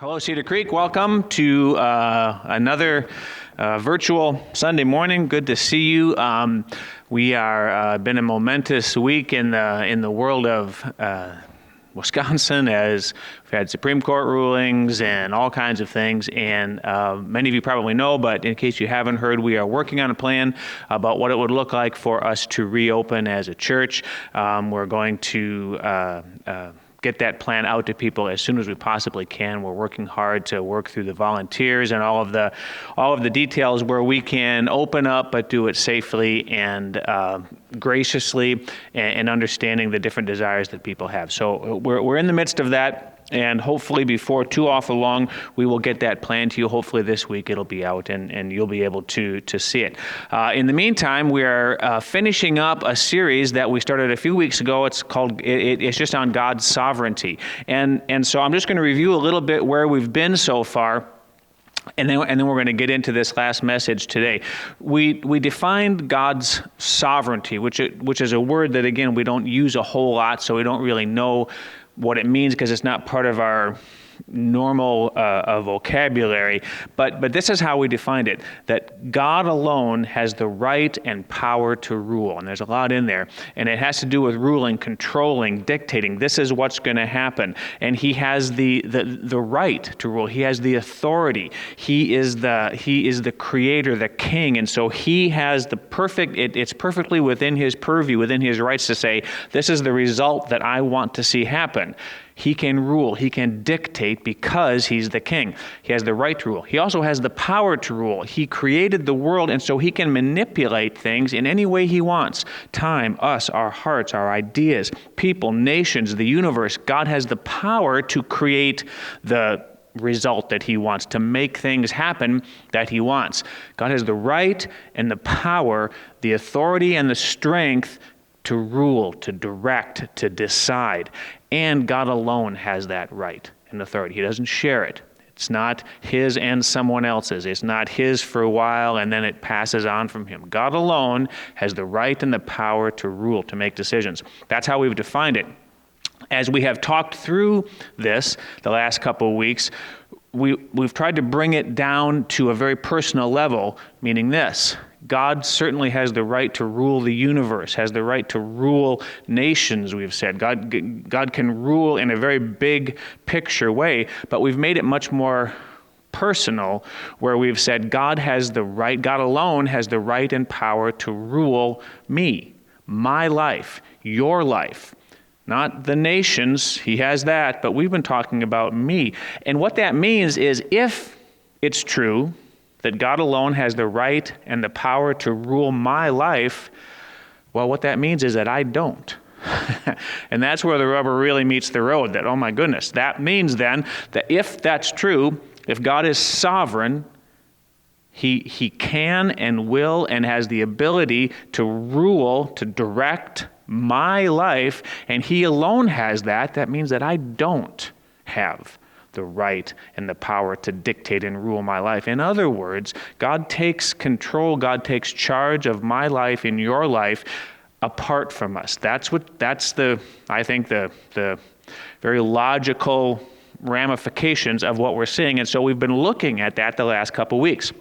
Hello, Cedar Creek. Welcome to another virtual Sunday morning. Good to see you. We are been a momentous week in the world of Wisconsin, as we've had Supreme Court rulings and all kinds of things. And many of you probably know, but in case you haven't heard, we are working on a plan about what it would look like for us to reopen as a church. We're going to get that plan out to people as soon as we possibly can. We're working hard to work through the volunteers and all of the details where we can open up, but do it safely and graciously, and understanding the different desires that people have. So we're in the midst of that. And hopefully before too awful long, we will get that plan to you. Hopefully this week it'll be out and you'll be able to see it. In the meantime, we are finishing up a series that we started a few weeks ago. It's called, it's just on God's sovereignty. And so I'm just going to review a little bit where we've been so far. And then we're going to get into this last message today. We defined God's sovereignty, which is a word that, again, we don't use a whole lot, so we don't really know what it means because it's not part of our normal vocabulary, but this is how we defined it, that God alone has the right and power to rule, and there's a lot in there, and it has to do with ruling, controlling, dictating. This is what's going to happen, and he has the right to rule. He has the authority. He is the creator, the king, and so he has the perfect, it's perfectly within his purview, within his rights to say, this is the result that I want to see happen. He can rule. He can dictate because he's the king. He has the right to rule. He also has the power to rule. He created the world, and so he can manipulate things in any way he wants. Time, us, our hearts, our ideas, people, nations, the universe. God has the power to create the result that he wants, to make things happen that he wants. God has the right and the power, the authority and the strength to rule, to direct, to decide. And God alone has that right and authority. He doesn't share it. It's not his and someone else's. It's not his for a while and then it passes on from him. God alone has the right and the power to rule, to make decisions. That's how we've defined it. As we have talked through this the last couple of weeks, we've tried to bring it down to a very personal level, meaning this: God certainly has the right to rule the universe, has the right to rule nations, we've said. God can rule in a very big picture way, but we've made it much more personal, where we've said God alone has the right and power to rule me, my life, your life. Not the nations, he has that, but we've been talking about me. And what that means is, if it's true that God alone has the right and the power to rule my life, well, what that means is that I don't. And that's where the rubber really meets the road, that, oh my goodness, that means then that if that's true, if God is sovereign, he can and will and has the ability to rule, to direct my life, and he alone has that. That means that I don't have the right and the power to dictate and rule my life. In other words, God takes control, God takes charge of my life and your life apart from us. That's the very logical ramifications of what we're seeing. And so we've been looking at that the last couple weeks.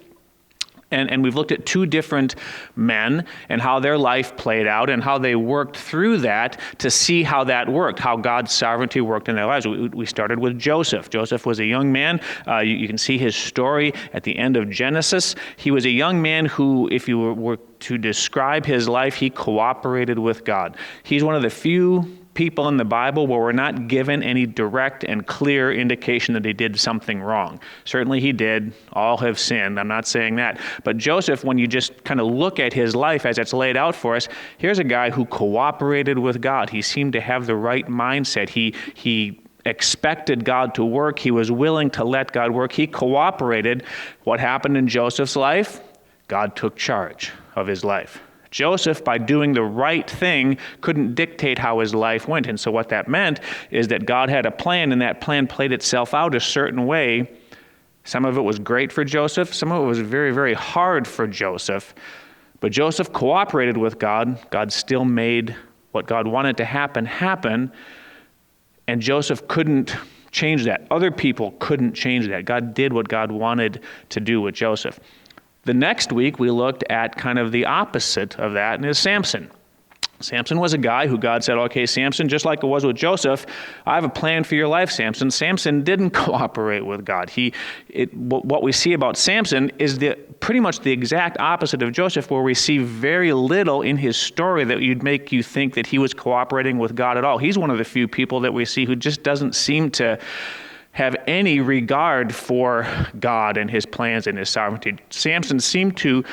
And we've looked at two different men and how their life played out and how they worked through that to see how that worked, how God's sovereignty worked in their lives. We started with Joseph. Joseph was a young man. You can see his story at the end of Genesis. He was a young man who, if you were to describe his life, he cooperated with God. He's one of the few people in the Bible where we're not given any direct and clear indication that he did something wrong. Certainly he did. All have sinned. I'm not saying that. But Joseph, when you just kind of look at his life as it's laid out for us, here's a guy who cooperated with God. He seemed to have the right mindset. He expected God to work. He was willing to let God work. He cooperated. What happened in Joseph's life? God took charge of his life. Joseph, by doing the right thing, couldn't dictate how his life went. And so what that meant is that God had a plan, and that plan played itself out a certain way. Some of it was great for Joseph. Some of it was very, very hard for Joseph. But Joseph cooperated with God. God still made what God wanted to happen. And Joseph couldn't change that. Other people couldn't change that. God did what God wanted to do with Joseph. The next week, we looked at kind of the opposite of that, and is Samson. Samson was a guy who God said, okay, Samson, just like it was with Joseph, I have a plan for your life, Samson. Samson didn't cooperate with God. What we see about Samson is pretty much the exact opposite of Joseph, where we see very little in his story that would make you think that he was cooperating with God at all. He's one of the few people that we see who just doesn't seem to have any regard for God and his plans and his sovereignty. Samson seemed to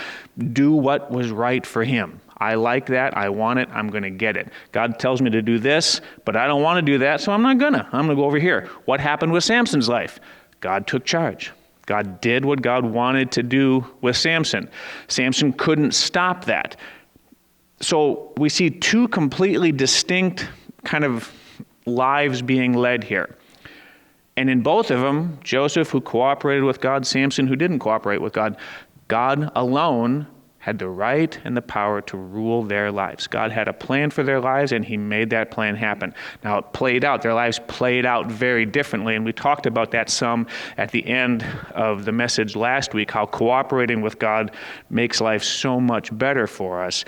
do what was right for him. I like that. I want it. I'm going to get it. God tells me to do this, but I don't want to do that, so I'm not going to. I'm going to go over here. What happened with Samson's life? God took charge. God did what God wanted to do with Samson. Samson couldn't stop that. So we see two completely distinct kind of lives being led here. And in both of them, Joseph, who cooperated with God, Samson, who didn't cooperate with God, God alone had the right and the power to rule their lives. God had a plan for their lives, and he made that plan happen. Now, it played out. Their lives played out very differently, and we talked about that some at the end of the message last week, how cooperating with God makes life so much better for us.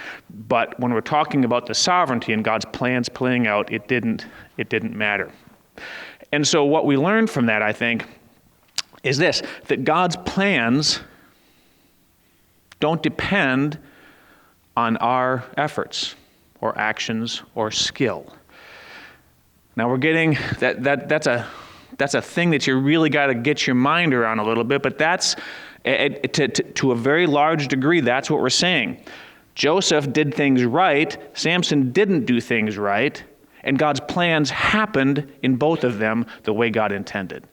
But when we're talking about the sovereignty and God's plans playing out, it didn't matter. And so what we learned from that, I think, is this, that God's plans don't depend on our efforts or actions or skill. Now we're getting that's a thing that you really got to get your mind around a little bit, but that's to a very large degree, that's what we're saying. Joseph did things right, Samson didn't do things right, and God's plans happened in both of them the way God intended.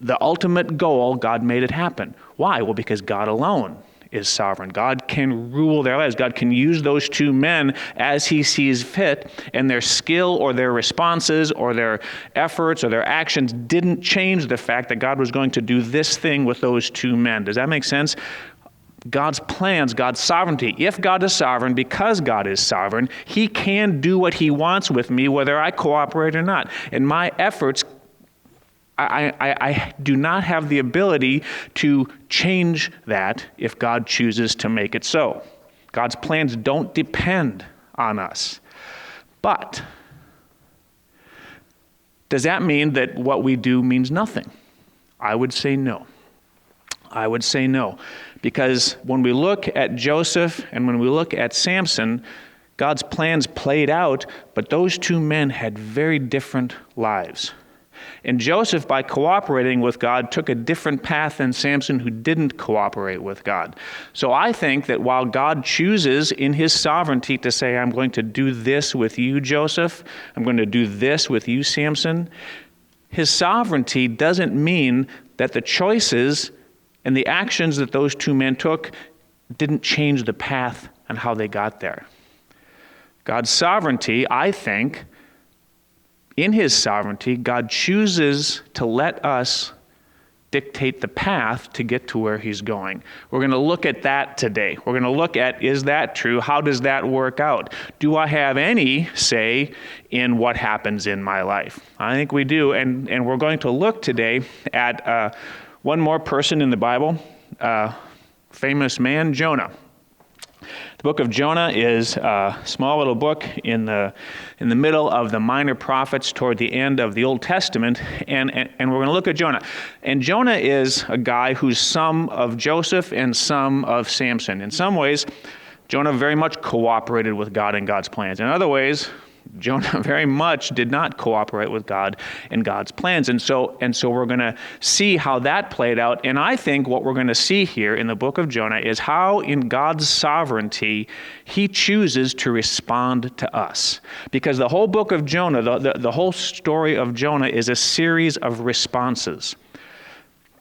The ultimate goal, God made it happen. Why? Well, because God alone is sovereign. God can rule their lives. God can use those two men as he sees fit, and their skill or their responses or their efforts or their actions didn't change the fact that God was going to do this thing with those two men. Does that make sense? God's plans, God's sovereignty. If God is sovereign, because God is sovereign, he can do what he wants with me, whether I cooperate or not. And my efforts, I do not have the ability to change that if God chooses to make it so. God's plans don't depend on us. But does that mean that what we do means nothing? I would say no. I would say no. Because when we look at Joseph and when we look at Samson, God's plans played out, but those two men had very different lives. And Joseph, by cooperating with God, took a different path than Samson, who didn't cooperate with God. So I think that while God chooses in his sovereignty to say, I'm going to do this with you, Joseph, I'm going to do this with you, Samson, his sovereignty doesn't mean that the choices and the actions that those two men took didn't change the path and how they got there. God's sovereignty, I think, in his sovereignty, God chooses to let us dictate the path to get to where he's going. We're going to look at that today. We're going to look at, is that true? How does that work out? Do I have any say in what happens in my life? I think we do. And we're going to look today at one more person in the Bible, famous man, Jonah. The book of Jonah is a small little book in the middle of the minor prophets toward the end of the Old Testament, and we're going to look at Jonah. And Jonah is a guy who's some of Joseph and some of Samson. In some ways, Jonah very much cooperated with God and God's plans. In other ways, Jonah very much did not cooperate with God and God's plans. And so we're going to see how that played out. And I think what we're going to see here in the book of Jonah is how in God's sovereignty, he chooses to respond to us. Because the whole book of Jonah, the whole story of Jonah is a series of responses.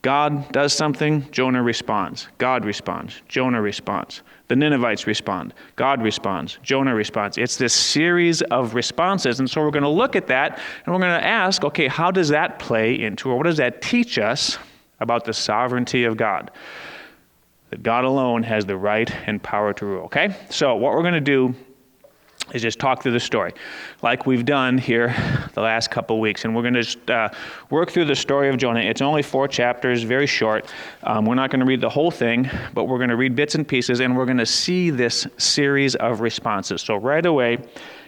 God does something, Jonah responds. God responds, Jonah responds. The Ninevites respond. God responds. Jonah responds. It's this series of responses. And so we're going to look at that and we're going to ask, okay, how does that play into, or what does that teach us about the sovereignty of God? That God alone has the right and power to rule, okay? So what we're going to do is just talk through the story like we've done here the last couple weeks. And we're going to just work through the story of Jonah. It's only 4 chapters, very short. We're not going to read the whole thing, but we're going to read bits and pieces, and we're going to see this series of responses. So right away,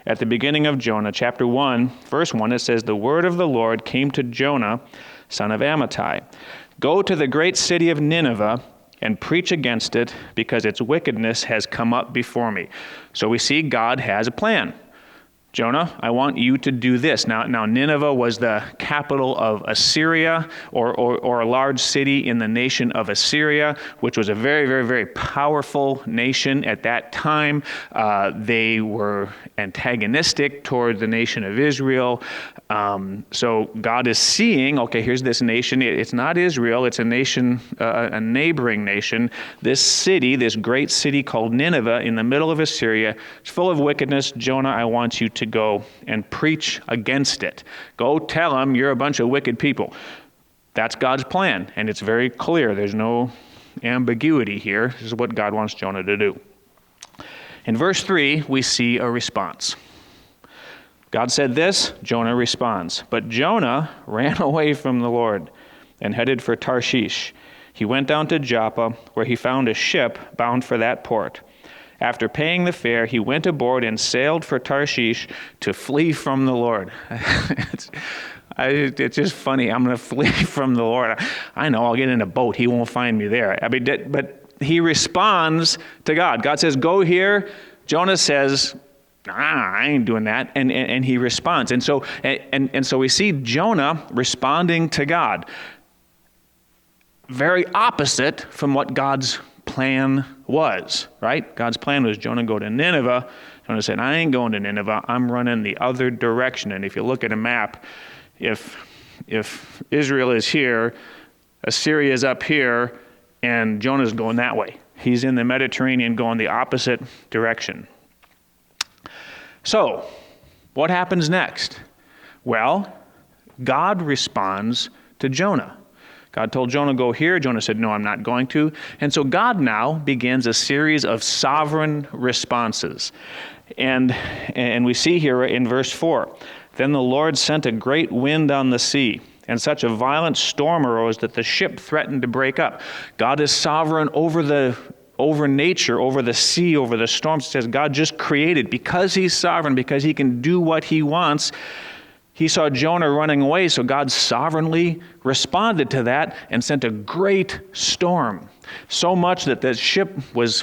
at the beginning of Jonah, chapter 1, verse 1, it says, "The word of the Lord came to Jonah, son of Amittai. Go to the great city of Nineveh and preach against it, because its wickedness has come up before me." So we see God has a plan. Jonah, I want you to do this. Now Nineveh was the capital of Assyria, or a large city in the nation of Assyria, which was a very, very, very powerful nation at that time. They were antagonistic toward the nation of Israel. So God is seeing, okay, here's this nation. It's not Israel. It's a nation, a neighboring nation. This city, this great city called Nineveh in the middle of Assyria, it's full of wickedness. Jonah, I want you to go and preach against it. Go tell them you're a bunch of wicked people. That's God's plan, and it's very clear. There's no ambiguity here. This is what God wants Jonah to do. In verse 3, we see a response. God said this, Jonah responds. But Jonah ran away from the Lord and headed for Tarshish. He went down to Joppa, where he found a ship bound for that port. After paying the fare, he went aboard and sailed for Tarshish to flee from the Lord. It's just funny. I'm going to flee from the Lord. I know, I'll get in a boat. He won't find me there. But he responds to God. God says, go here. Jonah says, I ain't doing that. And he responds. And so we see Jonah responding to God. Very opposite from what God's plan was, right? God's plan was Jonah go to Nineveh. Jonah said, I ain't going to Nineveh. I'm running the other direction. And if you look at a map, if Israel is here, Assyria is up here, and Jonah's going that way. He's in the Mediterranean going the opposite direction. So, what happens next? Well, God responds to Jonah. God told Jonah, go here. Jonah said, no, I'm not going to. And so God now begins a series of sovereign responses. And we see here in verse 4, then the Lord sent a great wind on the sea, and such a violent storm arose that the ship threatened to break up. God is sovereign over nature, over the sea, over the storms. It says God just created. Because he's sovereign, because he can do what he wants, he saw Jonah running away, so God sovereignly responded to that and sent a great storm. So much that the ship was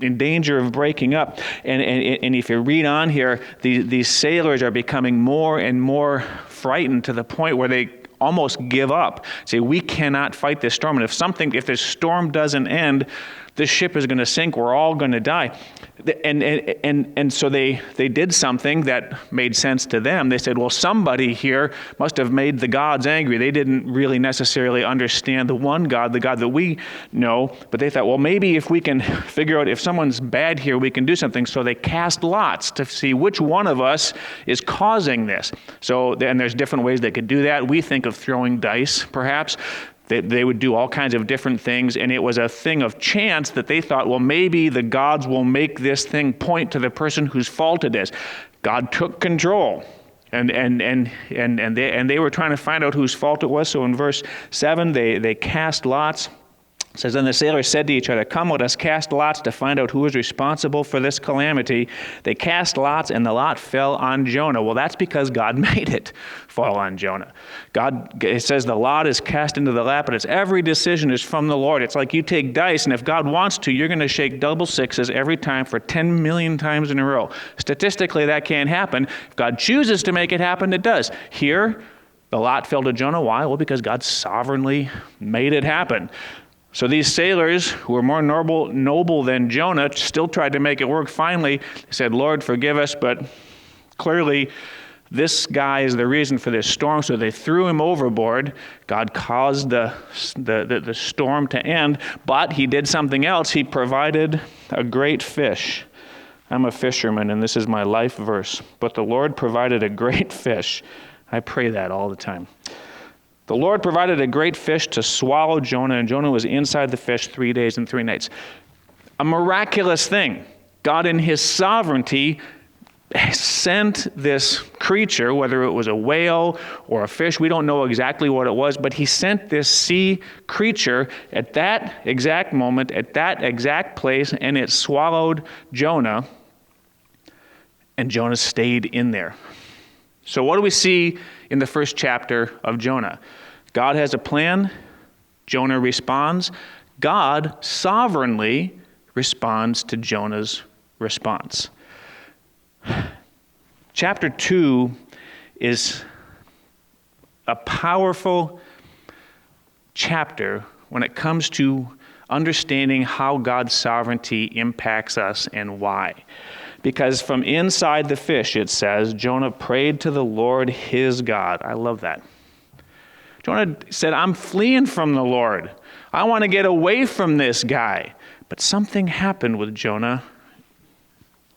in danger of breaking up. And if you read on here, these sailors are becoming more and more frightened to the point where they almost give up. Say, we cannot fight this storm. And if this storm doesn't end, this ship is going to sink. We're all going to die. And so they did something that made sense to them. They said, well, somebody here must have made the gods angry. They didn't really necessarily understand the one God, the God that we know. But they thought, well, maybe if we can figure out if someone's bad here, we can do something. So they cast lots to see which one of us is causing this. And there's different ways they could do that. We think of throwing dice, perhaps. They would do all kinds of different things, and it was a thing of chance that they thought, well, maybe the gods will make this thing point to the person whose fault it is. God took control, and they were trying to find out whose fault it was. So in verse 7, they cast lots. It says, then the sailors said to each other, come, let us cast lots to find out who is responsible for this calamity. They cast lots, and the lot fell on Jonah. Well, that's because God made it fall on Jonah. It says the lot is cast into the lap, but every decision is from the Lord. It's like you take dice, and if God wants to, you're going to shake double sixes every time for 10 million times in a row. Statistically, that can't happen. If God chooses to make it happen, it does. Here, the lot fell to Jonah. Why? Well, because God sovereignly made it happen. So these sailors, who were more noble than Jonah, still tried to make it work. Finally, they said, Lord, forgive us, but clearly this guy is the reason for this storm. So they threw him overboard. God caused the storm to end, but he did something else. He provided a great fish. I'm a fisherman, and this is my life verse. But the Lord provided a great fish. I pray that all the time. The Lord provided a great fish to swallow Jonah, and Jonah was inside the fish 3 days and 3 nights. A miraculous thing. God in his sovereignty sent this creature, whether it was a whale or a fish, we don't know exactly what it was, but he sent this sea creature at that exact moment, at that exact place, and it swallowed Jonah, and Jonah stayed in there. So what do we see in the first chapter of Jonah? God has a plan. Jonah responds. God sovereignly responds to Jonah's response. Chapter 2 is a powerful chapter when it comes to understanding how God's sovereignty impacts us and why. Because from inside the fish, it says, Jonah prayed to the Lord his God. I love that. Jonah said, I'm fleeing from the Lord. I want to get away from this guy. But something happened with Jonah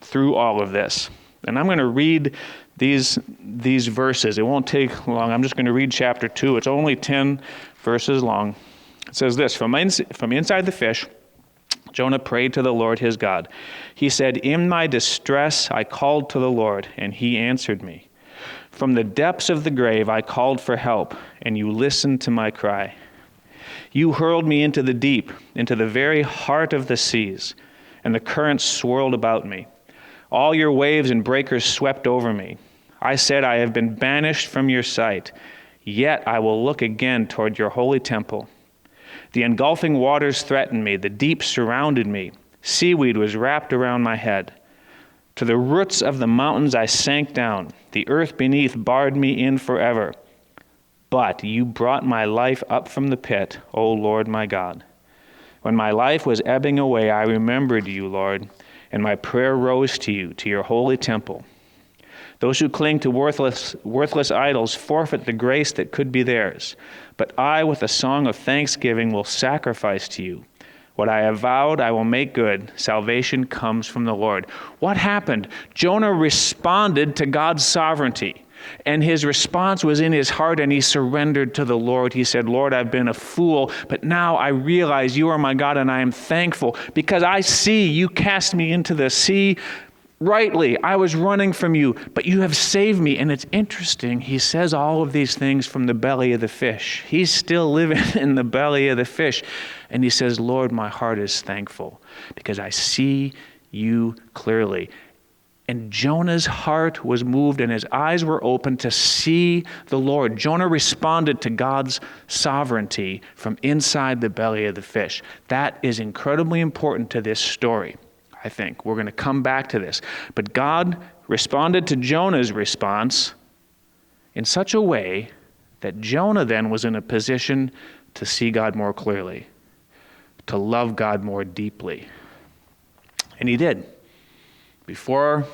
through all of this. And I'm going to read these verses. It won't take long. I'm just going to read chapter 2. It's only 10 verses long. It says this, from inside the fish, Jonah prayed to the Lord his God. He said, in my distress I called to the Lord, and he answered me. From the depths of the grave I called for help, and you listened to my cry. You hurled me into the deep, into the very heart of the seas, and the currents swirled about me. All your waves and breakers swept over me. I said, I have been banished from your sight, yet I will look again toward your holy temple. The engulfing waters threatened me, the deep surrounded me. Seaweed was wrapped around my head. To the roots of the mountains I sank down. The earth beneath barred me in forever. But you brought my life up from the pit, O Lord my God. When my life was ebbing away, I remembered you, Lord, and my prayer rose to you, to your holy temple. Those who cling to worthless idols forfeit the grace that could be theirs. But I, with a song of thanksgiving, will sacrifice to you. What I have vowed, I will make good. Salvation comes from the Lord. What happened? Jonah responded to God's sovereignty. And his response was in his heart, and he surrendered to the Lord. He said, Lord, I've been a fool, but now I realize you are my God, and I am thankful because I see you cast me into the sea rightly. I was running from you, but you have saved me. And it's interesting, he says all of these things from the belly of the fish. He's still living in the belly of the fish. And he says, Lord, my heart is thankful because I see you clearly. And Jonah's heart was moved and his eyes were open to see the Lord. Jonah responded to God's sovereignty from inside the belly of the fish. That is incredibly important to this story, I think. We're going to come back to this. But God responded to Jonah's response in such a way that Jonah then was in a position to see God more clearly, to love God more deeply. And he did. Before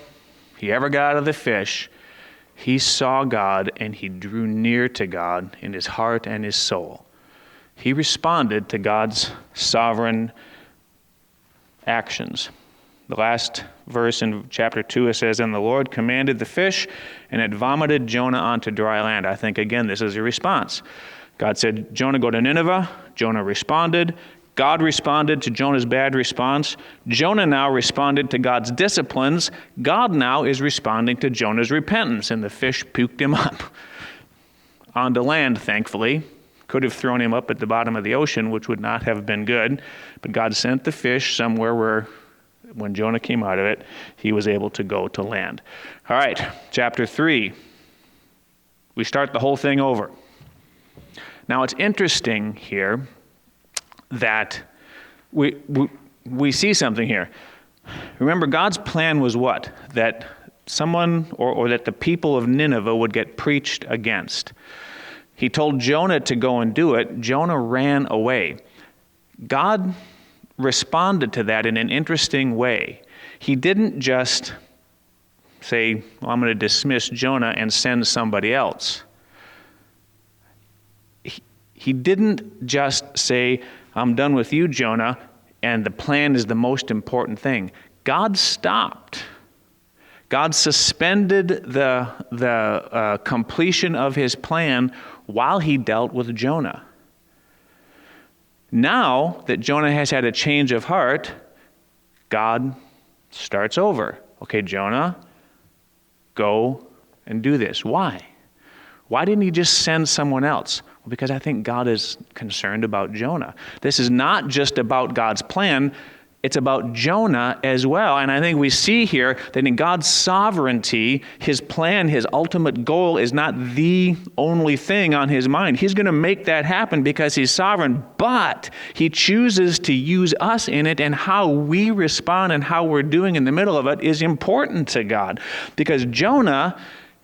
he ever got out of the fish, he saw God and he drew near to God in his heart and his soul. He responded to God's sovereign actions. The last verse in chapter 2, it says, and the Lord commanded the fish, and it vomited Jonah onto dry land. I think, again, this is a response. God said, Jonah, go to Nineveh. Jonah responded. God responded to Jonah's bad response. Jonah now responded to God's disciplines. God now is responding to Jonah's repentance, and the fish puked him up onto land, thankfully. Could have thrown him up at the bottom of the ocean, which would not have been good. But God sent the fish somewhere where, when Jonah came out of it, he was able to go to land. All right, chapter 3. We start the whole thing over. Now, it's interesting here that we see something here. Remember, God's plan was what? That someone or that the people of Nineveh would get preached against. He told Jonah to go and do it. Jonah ran away. God responded to that in an interesting way. He didn't just say, well, I'm going to dismiss Jonah and send somebody else. He didn't just say, I'm done with you, Jonah, and the plan is the most important thing. God stopped. God suspended the completion of his plan while he dealt with Jonah. Now that Jonah has had a change of heart, God starts over. Okay, Jonah, go and do this. Why? Why didn't he just send someone else? Well, because I think God is concerned about Jonah. This is not just about God's plan, it's about Jonah as well. And I think we see here that in God's sovereignty, his plan, his ultimate goal is not the only thing on his mind. He's going to make that happen because he's sovereign, but he chooses to use us in it, and how we respond and how we're doing in the middle of it is important to God. Because Jonah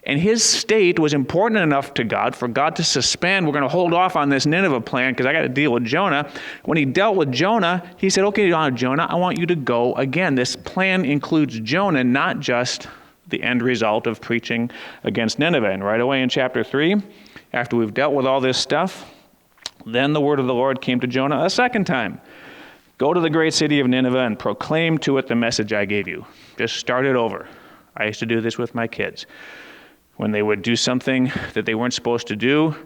and his state was important enough to God for God to suspend. We're going to hold off on this Nineveh plan because I got to deal with Jonah. When he dealt with Jonah, he said, okay, Jonah, I want you to go again. This plan includes Jonah, not just the end result of preaching against Nineveh. And right away in chapter 3, after we've dealt with all this stuff, then the word of the Lord came to Jonah a second time. Go to the great city of Nineveh and proclaim to it the message I gave you. Just start it over. I used to do this with my kids. When they would do something that they weren't supposed to do,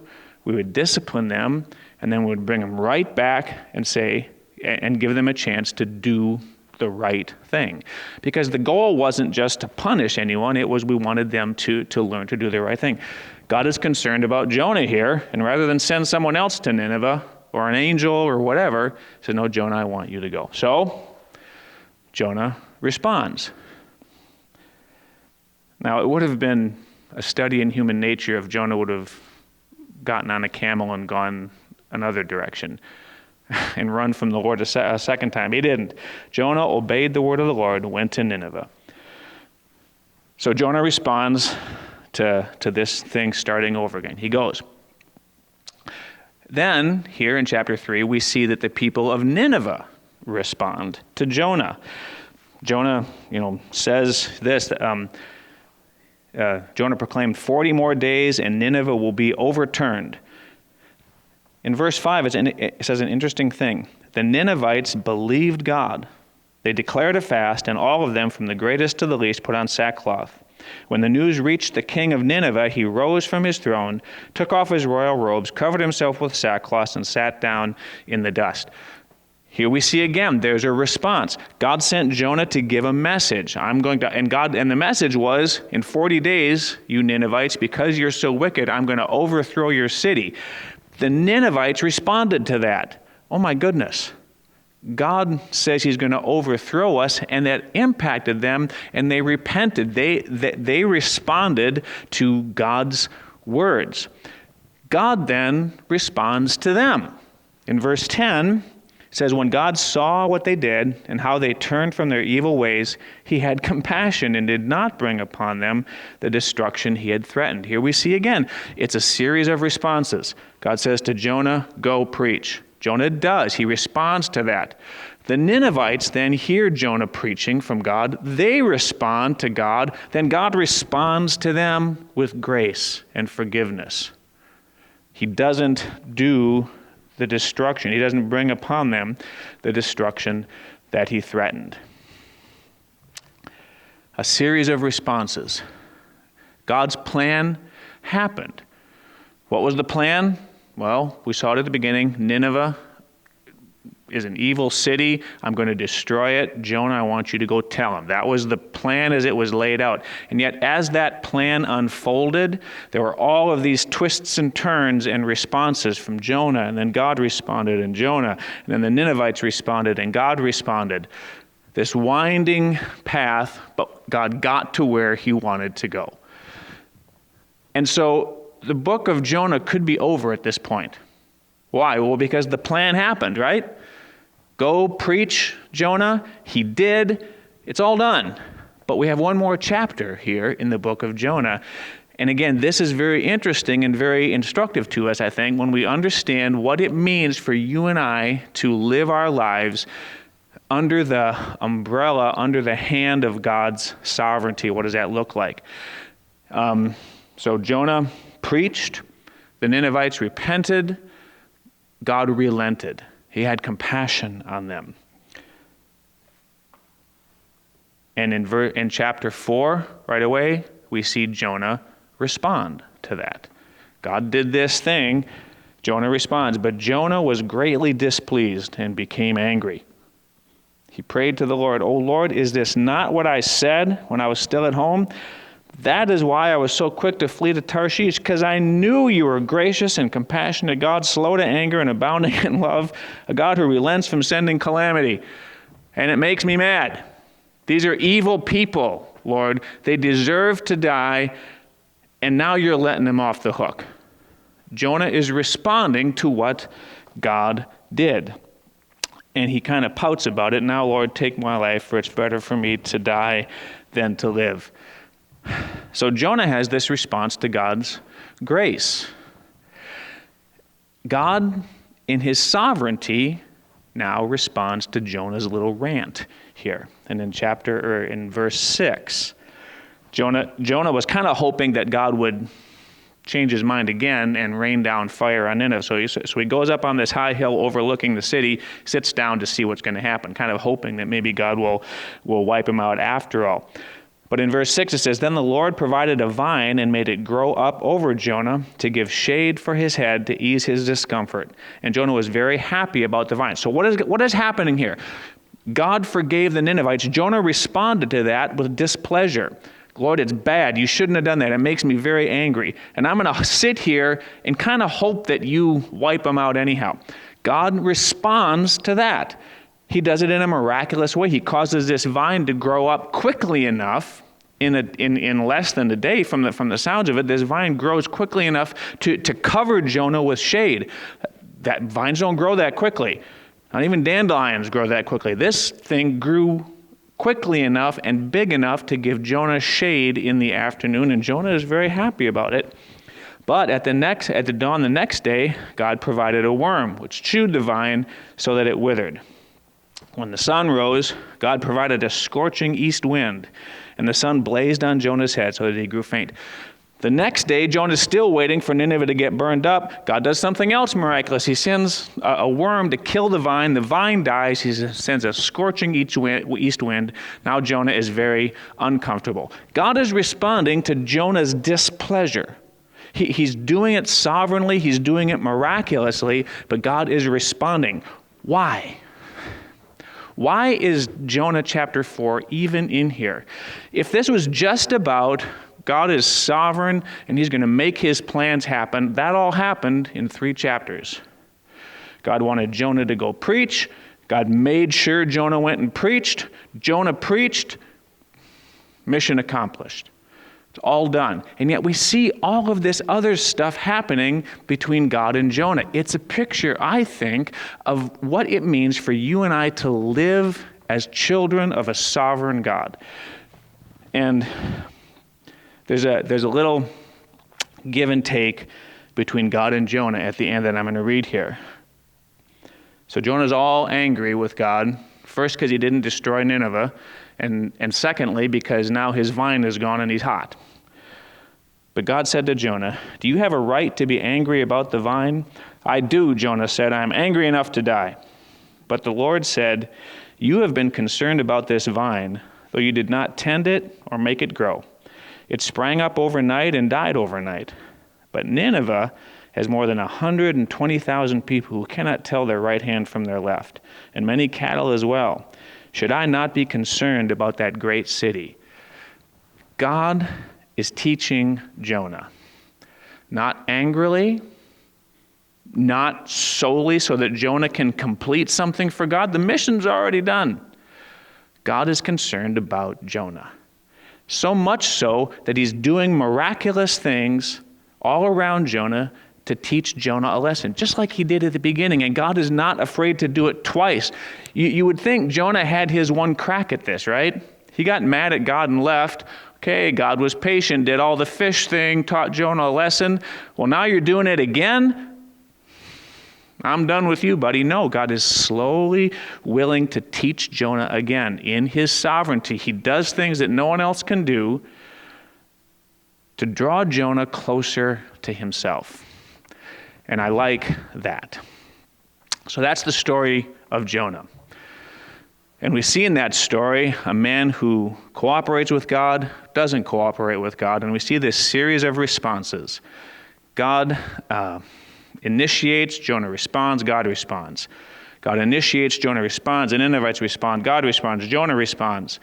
we would discipline them, and then we would bring them right back and say, and give them a chance to do the right thing. Because the goal wasn't just to punish anyone, it was we wanted them to learn to do the right thing. God is concerned about Jonah here, and rather than send someone else to Nineveh, or an angel, or whatever, he said, no, Jonah, I want you to go. So, Jonah responds. Now, it would have been a study in human nature if Jonah would have gotten on a camel and gone another direction and run from the Lord a second time. He didn't. Jonah obeyed the word of the Lord and went to Nineveh. So Jonah responds to this thing starting over again. He goes. Then, here in chapter 3, we see that the people of Nineveh respond to Jonah. Jonah, says this, Jonah proclaimed 40 more days and Nineveh will be overturned. In verse 5, it says an interesting thing. The Ninevites believed God. They declared a fast, and all of them, from the greatest to the least, put on sackcloth. When the news reached the king of Nineveh, he rose from his throne, took off his royal robes, covered himself with sackcloth, and sat down in the dust. Here we see again, there's a response. God sent Jonah to give a message. And the message was, in 40 days, you Ninevites, because you're so wicked, I'm going to overthrow your city. The Ninevites responded to that. Oh my goodness. God says he's going to overthrow us, and that impacted them, and they repented. They responded to God's words. God then responds to them. In verse 10, it says, when God saw what they did and how they turned from their evil ways, he had compassion and did not bring upon them the destruction he had threatened. Here we see again, it's a series of responses. God says to Jonah, go preach. Jonah does. He responds to that. The Ninevites then hear Jonah preaching from God. They respond to God. Then God responds to them with grace and forgiveness. He doesn't do the destruction. He doesn't bring upon them the destruction that he threatened. A series of responses. God's plan happened. What was the plan? Well, we saw it at the beginning. Nineveh is an evil city. I'm going to destroy it. Jonah, I want you to go tell him. That was the plan as it was laid out. And yet, as that plan unfolded, there were all of these twists and turns and responses from Jonah. And then God responded, and Jonah. And then the Ninevites responded, and God responded. This winding path, but God got to where he wanted to go. And so, the book of Jonah could be over at this point. Why? Well, because the plan happened, right? Go preach, Jonah. He did. It's all done. But we have one more chapter here in the book of Jonah. And again, this is very interesting and very instructive to us, I think, when we understand what it means for you and I to live our lives under the umbrella, under the hand of God's sovereignty. What does that look like? So Jonah preached. The Ninevites repented. God relented. He had compassion on them. And in chapter 4, right away, we see Jonah respond to that. God did this thing. Jonah responds. But Jonah was greatly displeased and became angry. He prayed to the Lord, "O Lord, is this not what I said when I was still at home? That is why I was so quick to flee to Tarshish, because I knew you were gracious and compassionate God, slow to anger and abounding in love, a God who relents from sending calamity." And it makes me mad. These are evil people, Lord. They deserve to die, and now you're letting them off the hook. Jonah is responding to what God did. And he kind of pouts about it. "Now, Lord, take my life, for it's better for me to die than to live." So Jonah has this response to God's grace. God, in his sovereignty, now responds to Jonah's little rant here. And in verse 6, Jonah was kind of hoping that God would change his mind again and rain down fire on Nineveh. So he goes up on this high hill overlooking the city, sits down to see what's going to happen, kind of hoping that maybe God will wipe him out after all. But in verse 6 it says, "Then the Lord provided a vine and made it grow up over Jonah to give shade for his head to ease his discomfort. And Jonah was very happy about the vine." So what is happening here? God forgave the Ninevites. Jonah responded to that with displeasure. "Lord, it's bad. You shouldn't have done that. It makes me very angry. And I'm going to sit here and kind of hope that you wipe them out anyhow." God responds to that. He does it in a miraculous way. He causes this vine to grow up quickly enough, in less than a day from the sounds of it. This vine grows quickly enough to cover Jonah with shade. That vines don't grow that quickly. Not even dandelions grow that quickly. This thing grew quickly enough and big enough to give Jonah shade in the afternoon, and Jonah is very happy about it. But at the dawn the next day, God provided a worm, which chewed the vine so that it withered. When the sun rose, God provided a scorching east wind, and the sun blazed on Jonah's head so that he grew faint. The next day, Jonah's still waiting for Nineveh to get burned up. God does something else miraculous. He sends a worm to kill the vine. The vine dies. He sends a scorching east wind. Now Jonah is very uncomfortable. God is responding to Jonah's displeasure. He's doing it sovereignly. He's doing it miraculously, but God is responding. Why? Why is Jonah chapter 4 even in here? If this was just about God is sovereign and he's going to make his plans happen, that all happened in 3 chapters. God wanted Jonah to go preach. God made sure Jonah went and preached. Jonah preached. Mission accomplished. It's all done. And yet we see all of this other stuff happening between God and Jonah. It's a picture, I think, of what it means for you and I to live as children of a sovereign God. And there's a little give and take between God and Jonah at the end that I'm going to read here. So Jonah's all angry with God, first because he didn't destroy Nineveh, and secondly because now his vine is gone and he's hot. But God said to Jonah, "Do you have a right to be angry about the vine?" "I do," Jonah said. "I am angry enough to die." But the Lord said, "You have been concerned about this vine, though you did not tend it or make it grow. It sprang up overnight and died overnight. But Nineveh has more than 120,000 people who cannot tell their right hand from their left, and many cattle as well. Should I not be concerned about that great city?" God is teaching Jonah, not angrily, not solely so that Jonah can complete something for God. The mission's already done. God is concerned about Jonah. So much so that he's doing miraculous things all around Jonah to teach Jonah a lesson, just like he did at the beginning. And God is not afraid to do it twice. You would think Jonah had his one crack at this, right? He got mad at God and left. Okay, God was patient, did all the fish thing, taught Jonah a lesson. Well, now you're doing it again? I'm done with you, buddy. No, God is slowly willing to teach Jonah again. In his sovereignty, he does things that no one else can do to draw Jonah closer to himself. And I like that. So that's the story of Jonah. And we see in that story a man who cooperates with God, doesn't cooperate with God, and we see this series of responses. God initiates, Jonah responds, God responds. God initiates, Jonah responds. The Ninevites respond, God responds, Jonah responds.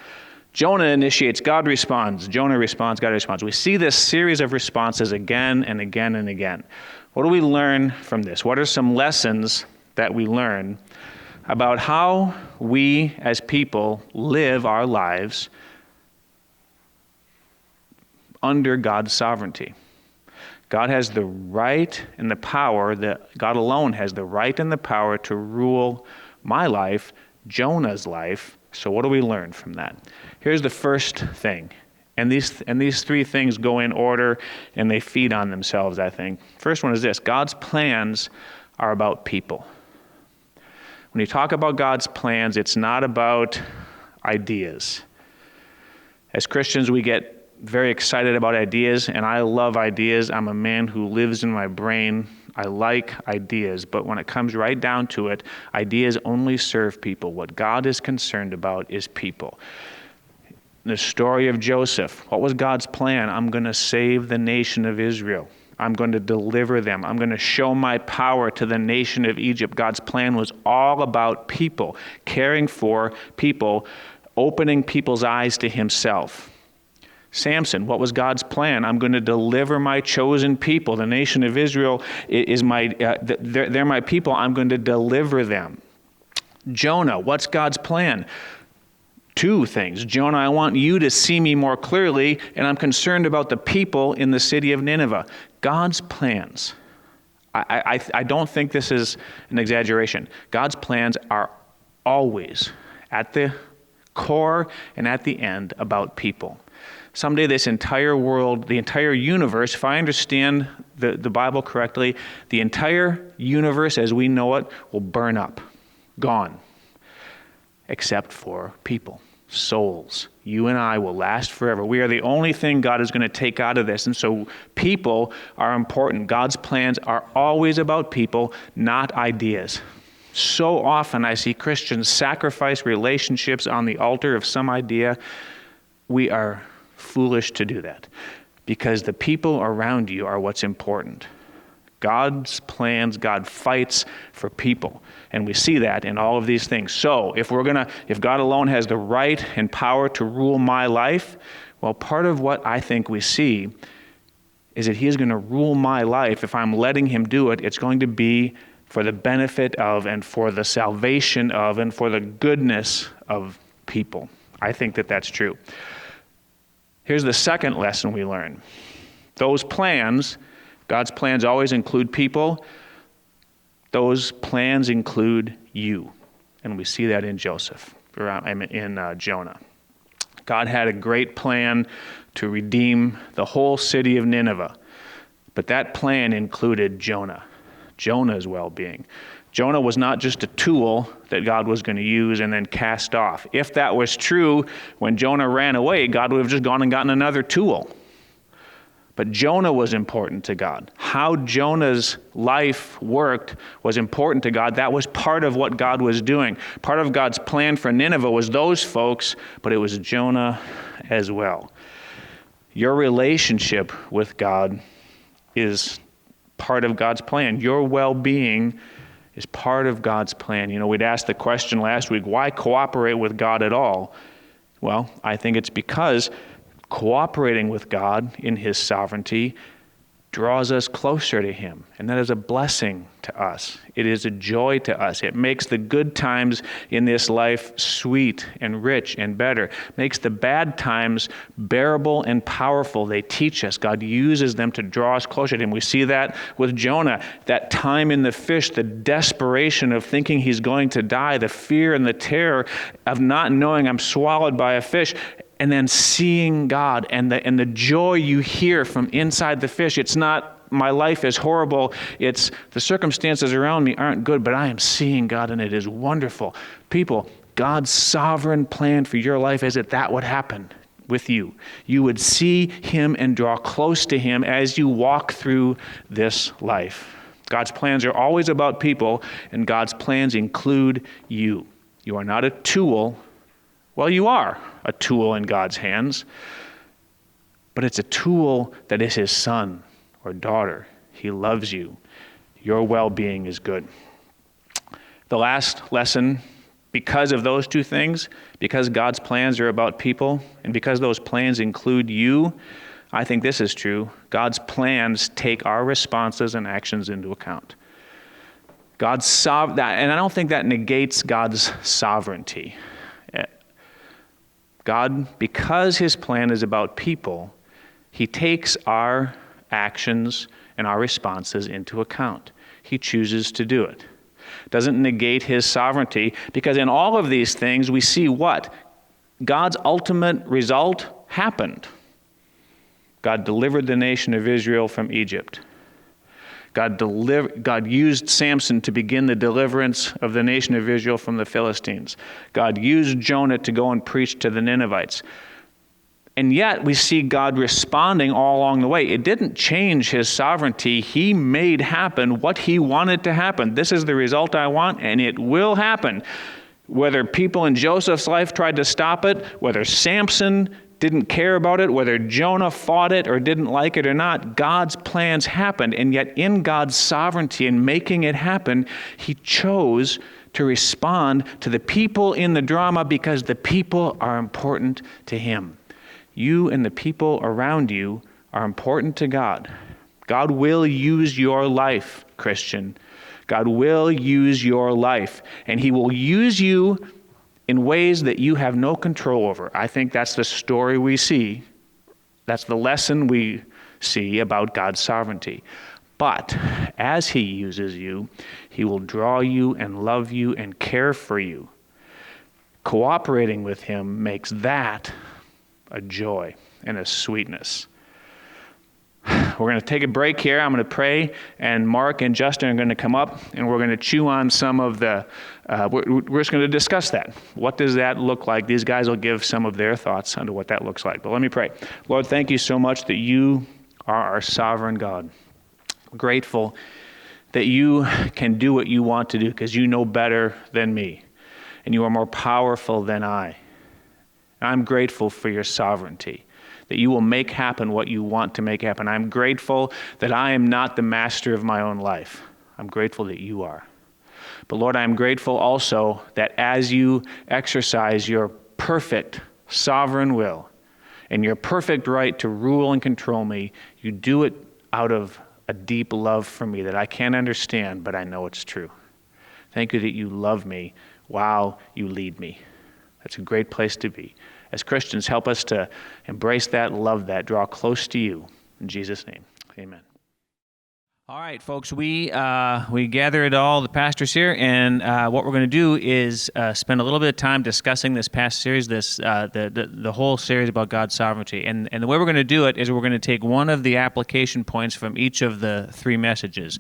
Jonah initiates, God responds. Jonah responds, God responds. We see this series of responses again and again and again. What do we learn from this? What are some lessons that we learn about how we as people live our lives under God's sovereignty? God has the right and the power, God alone has the right and the power to rule my life, Jonah's life. So what do we learn from that? Here's the first thing. And these three things go in order and they feed on themselves, I think. First one is this: God's plans are about people. When you talk about God's plans, it's not about ideas. As Christians, we get very excited about ideas, and I love ideas. I'm a man who lives in my brain. I like ideas, but when it comes right down to it, ideas only serve people. What God is concerned about is people. The story of Joseph, what was God's plan? I'm going to save the nation of Israel. I'm going to deliver them. I'm going to show my power to the nation of Egypt. God's plan was all about people, caring for people, opening people's eyes to himself. Samson, what was God's plan? I'm going to deliver my chosen people. The nation of Israel is they're my people. I'm going to deliver them. Jonah, what's God's plan? Two things. Jonah, I want you to see me more clearly, and I'm concerned about the people in the city of Nineveh. God's plans. I don't think this is an exaggeration. God's plans are always at the core and at the end about people. Someday this entire world, the entire universe, if I understand the Bible correctly, the entire universe as we know it will burn up, gone, except for people, souls. You and I will last forever. We are the only thing God is going to take out of this. And so people are important. God's plans are always about people, not ideas. So often I see Christians sacrifice relationships on the altar of some idea. We are foolish to do that because the people around you are what's important. God's plans, God fights for people. And we see that in all of these things. So if God alone has the right and power to rule my life, well, part of what I think we see is that he is going to rule my life. If I'm letting him do it, it's going to be for the benefit of and for the salvation of and for the goodness of people. I think that that's true. Here's the second lesson we learn. Those plans, God's plans always include people. Those plans include you. And we see that in Jonah. God had a great plan to redeem the whole city of Nineveh. But that plan included Jonah's well-being. Jonah was not just a tool that God was going to use and then cast off. If that was true, when Jonah ran away, God would have just gone and gotten another tool. But Jonah was important to God. How Jonah's life worked was important to God. That was part of what God was doing. Part of God's plan for Nineveh was those folks, but it was Jonah as well. Your relationship with God is part of God's plan. Your well-being is part of God's plan. You know, we'd asked the question last week, why cooperate with God at all? Well, I think it's because cooperating with God in his sovereignty draws us closer to him. And that is a blessing to us. It is a joy to us. It makes the good times in this life sweet and rich and better. Makes the bad times bearable and powerful. They teach us. God uses them to draw us closer to him. We see that with Jonah. That time in the fish, the desperation of thinking he's going to die, the fear and the terror of not knowing I'm swallowed by a fish. And then seeing God and the joy you hear from inside the fish. It's not my life is horrible. It's the circumstances around me aren't good, but I am seeing God and it is wonderful. People, God's sovereign plan for your life is that would happen with you. You would see him and draw close to him as you walk through this life. God's plans are always about people, and God's plans include you. You are not a tool. Well, you are a tool in God's hands, but it's a tool that is his son or daughter. He loves you. Your well-being is good. The last lesson, because of those two things, because God's plans are about people, and because those plans include you, I think this is true. God's plans take our responses and actions into account. And I don't think that negates God's sovereignty. God, because his plan is about people, he takes our actions and our responses into account. He chooses to do it. Doesn't negate his sovereignty, because in all of these things we see what? God's ultimate result happened. God delivered the nation of Israel from Egypt. God used Samson to begin the deliverance of the nation of Israel from the Philistines. God used Jonah to go and preach to the Ninevites. And yet we see God responding all along the way. It didn't change his sovereignty. He made happen what he wanted to happen. This is the result I want, and it will happen. Whether people in Joseph's life tried to stop it, whether Samson didn't care about it, whether Jonah fought it or didn't like it or not, God's plans happened. And yet in God's sovereignty in making it happen, he chose to respond to the people in the drama because the people are important to him. You and the people around you are important to God. God will use your life, Christian. God will use your life, and he will use you in ways that you have no control over. I think that's the story we see. That's the lesson we see about God's sovereignty. But as he uses you, he will draw you and love you and care for you. Cooperating with him makes that a joy and a sweetness. We're going to take a break here. I'm going to pray, and Mark and Justin are going to come up, and we're going to chew on some of the, we're just going to discuss that. What does that look like? These guys will give some of their thoughts on what that looks like. But let me pray. Lord, thank you so much that you are our sovereign God. I'm grateful that you can do what you want to do because you know better than me, and you are more powerful than I. And I'm grateful for your sovereignty, that you will make happen what you want to make happen. I'm grateful that I am not the master of my own life. I'm grateful that you are. But Lord, I'm grateful also that as you exercise your perfect sovereign will and your perfect right to rule and control me, you do it out of a deep love for me that I can't understand, but I know it's true. Thank you that you love me while you lead me. That's a great place to be. As Christians, help us to embrace that, love that, draw close to you. In Jesus' name, amen. All right, folks, we gathered all the pastors here, and what we're going to do is spend a little bit of time discussing this past series, the whole series about God's sovereignty. And the way we're going to do it is we're going to take one of the application points from each of the three messages.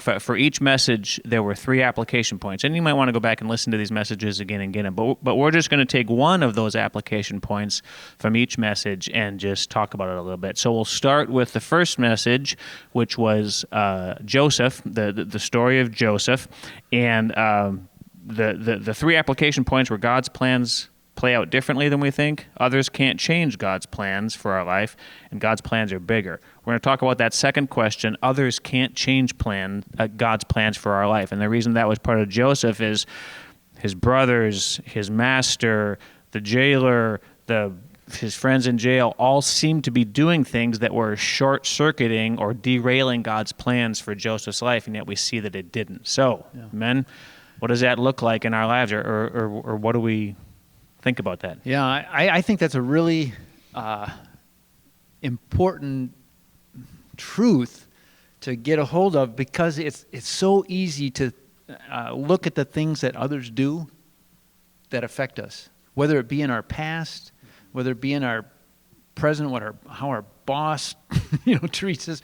For each message, there were 3 application points, and you might want to go back and listen to these messages again and again. But we're just going to take one of those application points from each message and just talk about it a little bit. So we'll start with the first message, which was Joseph, the story of Joseph, and the 3 application points were God's plans play out differently than we think. Others can't change God's plans for our life, and God's plans are bigger. We're going to talk about that second question. Others can't change God's plans for our life, and the reason that was part of Joseph is his brothers, his master, the jailer, his friends in jail all seemed to be doing things that were short-circuiting or derailing God's plans for Joseph's life, and yet we see that it didn't. So, men, what does that look like in our lives, or what do we think about that? Yeah, I think that's a really important truth to get a hold of, because it's so easy to look at the things that others do that affect us, whether it be in our past, whether it be in our present, how our boss treats us,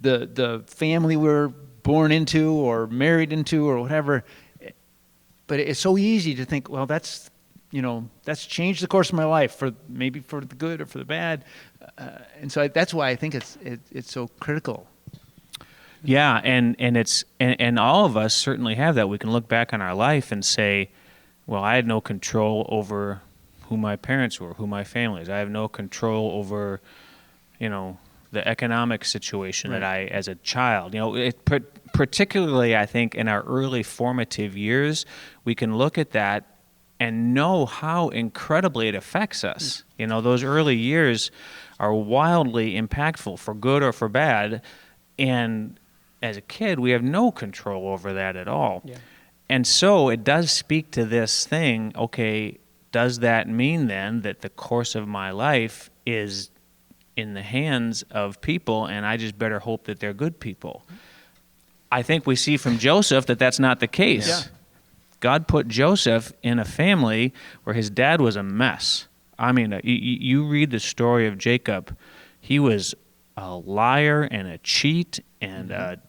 the family we're born into or married into or whatever. But it's so easy to think, well, that's changed the course of my life, maybe for the good or for the bad, and so that's why I think it's so critical. Yeah, and all of us certainly have that. We can look back on our life and say, well, I had no control over who my parents were, who my family is. I have no control over, the economic situation that Right. as a child, particularly I think in our early formative years, we can look at that and know how incredibly it affects us. Those early years are wildly impactful for good or for bad. And as a kid, we have no control over that at all. Yeah. And so it does speak to this thing, okay, does that mean then that the course of my life is in the hands of people and I just better hope that they're good people? I think we see from Joseph that that's not the case. Yeah. God put Joseph in a family where his dad was a mess. I mean, you read the story of Jacob, he was a liar and a cheat and a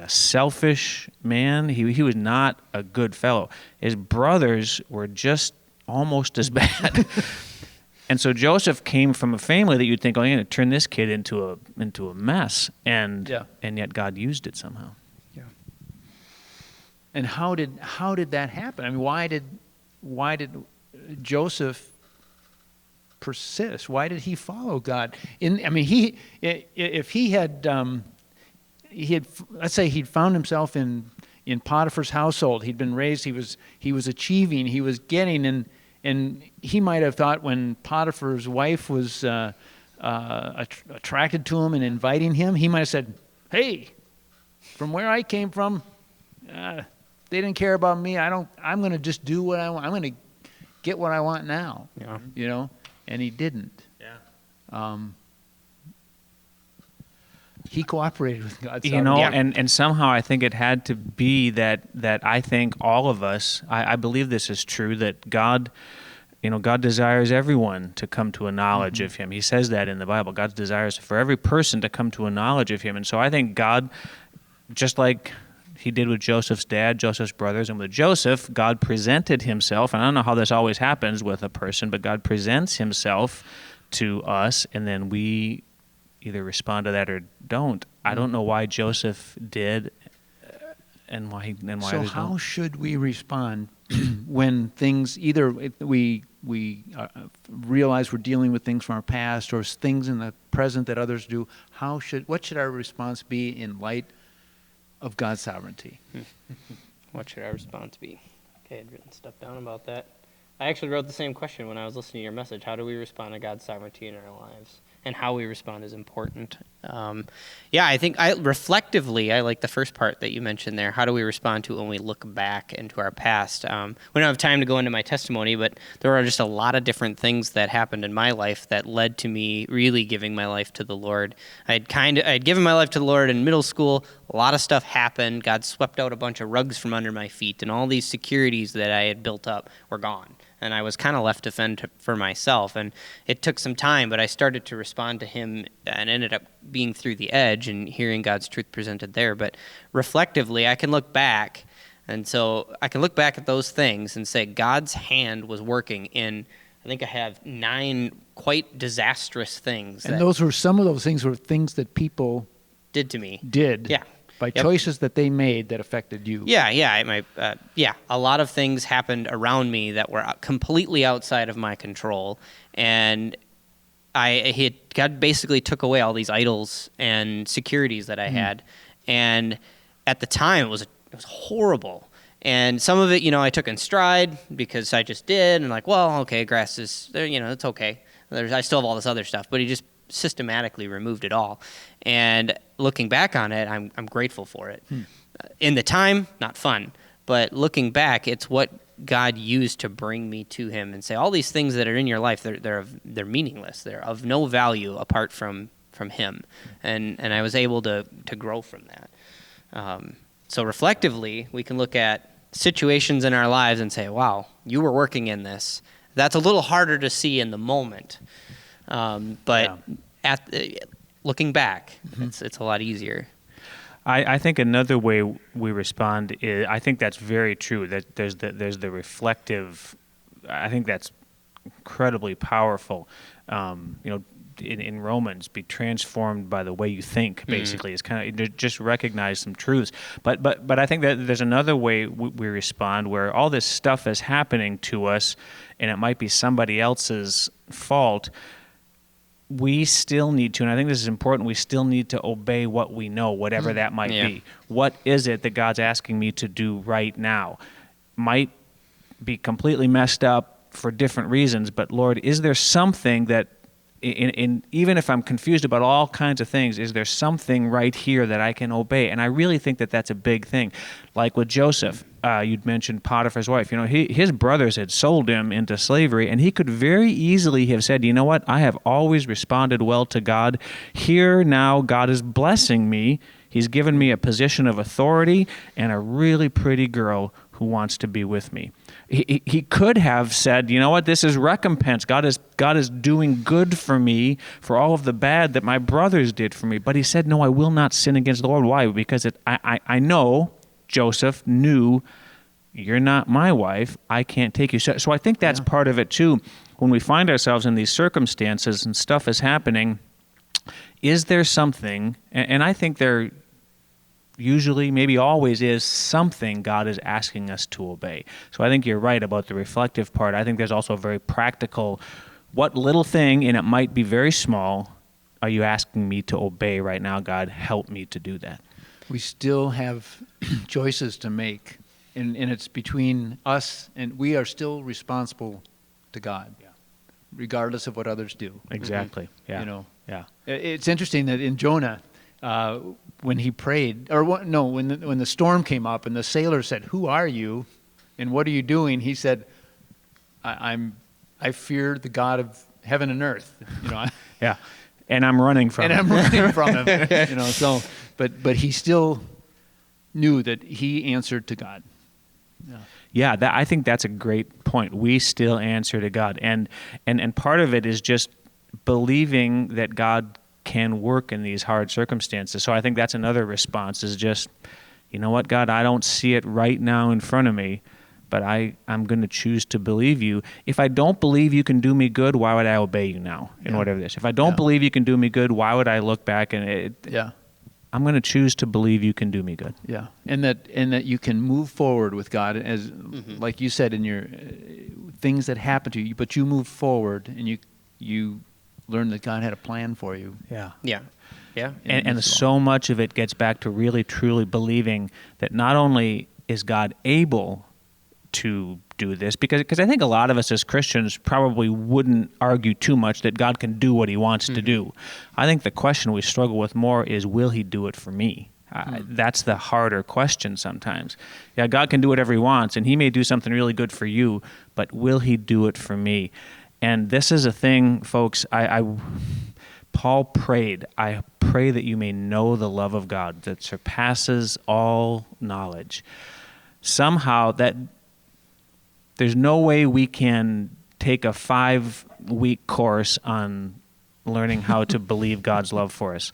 selfish man. He was not a good fellow. His brothers were just almost as bad. And so Joseph came from a family that you'd think, oh, you're going to turn this kid into a mess, and yet God used it somehow. Yeah. And how did that happen? I mean, why did Joseph persist? Why did he follow God? If he had let's say he'd found himself in Potiphar's household, he'd been raised, he was achieving, he was getting, and he might have thought when Potiphar's wife was attracted to him and inviting him, he might have said, "Hey, from where I came from, they didn't care about me. I'm going to just do what I want. I'm going to get what I want now." Yeah. And he didn't. Yeah. He cooperated with God. And somehow I think it had to be that I think all of us, I believe this is true, that God desires everyone to come to a knowledge of Him. He says that in the Bible. God desires for every person to come to a knowledge of Him. And so I think God, just like He did with Joseph's dad, Joseph's brothers, and with Joseph, God presented Himself, and I don't know how this always happens with a person, but God presents Himself to us, and then we either respond to that or don't. I don't know why Joseph did, and why So others how don't. should we respond when things, either we realize we're dealing with things from our past or things in the present that others do? What should our response be in light of God's sovereignty? What should our response be? Okay, I'd written stuff down about that. I actually wrote the same question when I was listening to your message. How do we respond to God's sovereignty in our lives? And how we respond is important. I think reflectively, I like the first part that you mentioned there. How do we respond to when we look back into our past? We don't have time to go into my testimony, but there are just a lot of different things that happened in my life that led to me really giving my life to the Lord. I'd given my life to the Lord in middle school. A lot of stuff happened. God swept out a bunch of rugs from under my feet, and all these securities that I had built up were gone. And I was kind of left to fend for myself. And it took some time, but I started to respond to Him and ended up being through the edge and hearing God's truth presented there. But reflectively, I can look back. And so I can look back at those things and say God's hand was working in, I think I have 9 quite disastrous things. And some of those things were things that people did to me. Yeah. By choices that they made that affected you. A lot of things happened around me that were completely outside of my control, and God basically took away all these idols and securities that I had, and at the time it was horrible. And some of it, I took in stride because I just did, and like, well, okay, grass is there, it's okay. I still have all this other stuff, but He just systematically removed it all. And looking back on it, I'm grateful for it. In the time, not fun, but looking back, it's what God used to bring me to Him and say, all these things that are in your life, they're meaningless. They're of no value apart from Him. And I was able to grow from that. So reflectively, we can look at situations in our lives and say, wow, you were working in this. That's a little harder to see in the moment. Looking back, it's a lot easier. I think another way we respond is, I think that's very true, that there's the reflective. I think that's incredibly powerful. In Romans, be transformed by the way you think, basically. It's kind of just recognize some truths. But I think that there's another way we respond where all this stuff is happening to us and it might be somebody else's fault. we still need to, and I think this is important, we still need to obey what we know, whatever that might be. What is it that God's asking me to do right now? Might be completely messed up for different reasons, but Lord, is there something that, even if I'm confused about all kinds of things, is there something right here that I can obey? And I really think that that's a big thing. Like with Joseph, you'd mentioned Potiphar's wife. His brothers had sold him into slavery, and he could very easily have said, you know what, I have always responded well to God. Here now God is blessing me. He's given me a position of authority and a really pretty girl who wants to be with me. He could have said, you know what, this is recompense. God is doing good for me for all of the bad that my brothers did for me. But he said, no, I will not sin against the Lord. Why? Because I know Joseph knew, you're not my wife. I can't take you. So I think that's part of it too. When we find ourselves in these circumstances and stuff is happening, is there something, and I think there usually, maybe always is something God is asking us to obey. So I think you're right about the reflective part. I think there's also a very practical, what little thing, and it might be very small, are you asking me to obey right now? God, help me to do that. We still have choices to make, and it's between us, and we are still responsible to God, regardless of what others do. Exactly. Yeah. Yeah. It's interesting that in Jonah, when he prayed, when the storm came up and the sailor said, "Who are you, and what are you doing?" He said, "I fear the God of heaven and earth." Yeah, and I'm running from him. I'm running from him. So, but he still knew that he answered to God. Yeah, I think that's a great point. We still answer to God, and part of it is just believing that God can work in these hard circumstances. So I think that's another response, is just, you know what, God, I don't see it right now in front of me, but I'm going to choose to believe you. If I don't believe you can do me good, why would I obey you now in whatever this? If I don't believe you can do me good, why would I look back and I'm going to choose to believe you can do me good. Yeah, and that you can move forward with God, as like you said, in your things that happen to you, but you move forward and you learn that God had a plan for you. Yeah. And so much of it gets back to really, truly believing that not only is God able to do this, because I think a lot of us as Christians probably wouldn't argue too much that God can do what he wants to do. I think the question we struggle with more is, will he do it for me? That's the harder question sometimes. Yeah, God can do whatever he wants, and he may do something really good for you, but will he do it for me? And this is a thing, folks, Paul prayed, I pray that you may know the love of God that surpasses all knowledge. Somehow there's no way we can take a 5-week course on learning how to believe God's love for us.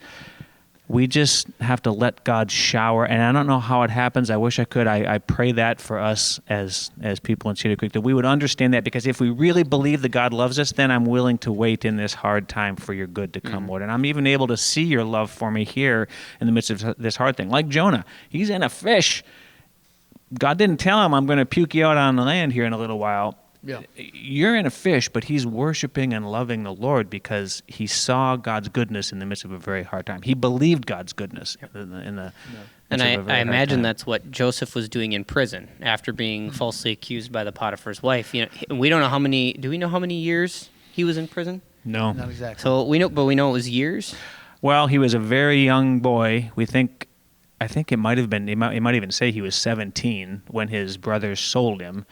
We just have to let God shower, and I don't know how it happens. I wish I could. I pray that for us as people in Cedar Creek, that we would understand that, because if we really believe that God loves us, then I'm willing to wait in this hard time for your good to come, Lord. And I'm even able to see your love for me here in the midst of this hard thing. Like Jonah, he's in a fish. God didn't tell him, I'm going to puke you out on the land here in a little while. Yeah. You're in a fish, but he's worshiping and loving the Lord because he saw God's goodness in the midst of a very hard time. He believed God's goodness in the midst And of a very I hard imagine time. that's what Joseph was doing in prison after being falsely accused by the Potiphar's wife. We don't know how many. Do we know how many years he was in prison? No. Not exactly. So we know it was years. Well, he was a very young boy. I think it might have been. It might even say he was 17 when his brothers sold him,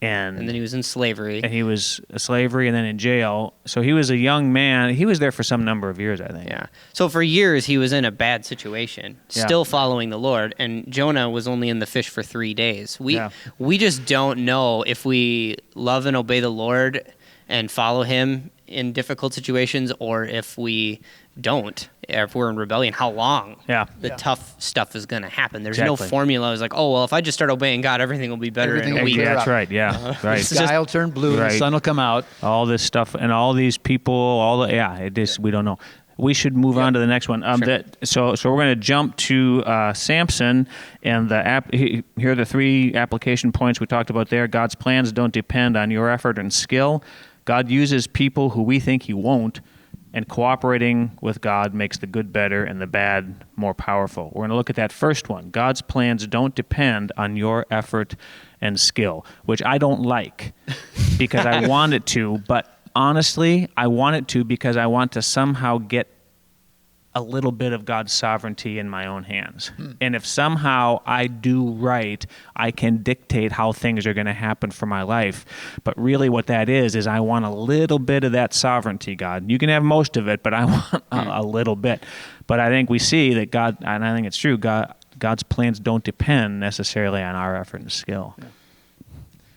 and then he was in slavery. And he was in slavery, and then in jail. So he was a young man. He was there for some number of years, I think. Yeah. So for years he was in a bad situation, still following the Lord. And Jonah was only in the fish for 3 days. We just don't know if we love and obey the Lord and follow him in difficult situations, or if we don't, if we're in rebellion, how long the tough stuff is going to happen. There's no formula. It's like, oh, well, if I just start obeying God, everything will be better in a week. That's right, right. The sky will turn blue, the sun will come out. All this stuff and all these people, we don't know. We should move on to the next one. So we're going to jump to Samson, and here are the 3 application points we talked about there. God's plans don't depend on your effort and skill. God uses people who we think he won't and cooperating with God makes the good better and the bad more powerful. We're going to look at that first one. God's plans don't depend on your effort and skill, which I don't like because I want it to, but honestly, I want it to because I want to somehow get a little bit of God's sovereignty in my own hands. And if somehow I do right, I can dictate how things are going to happen for my life. But really what that is I want a little bit of that sovereignty, God. You can have most of it, but I want a little bit. But I think we see that God, and I think it's true, God's plans don't depend necessarily on our effort and skill. Yeah.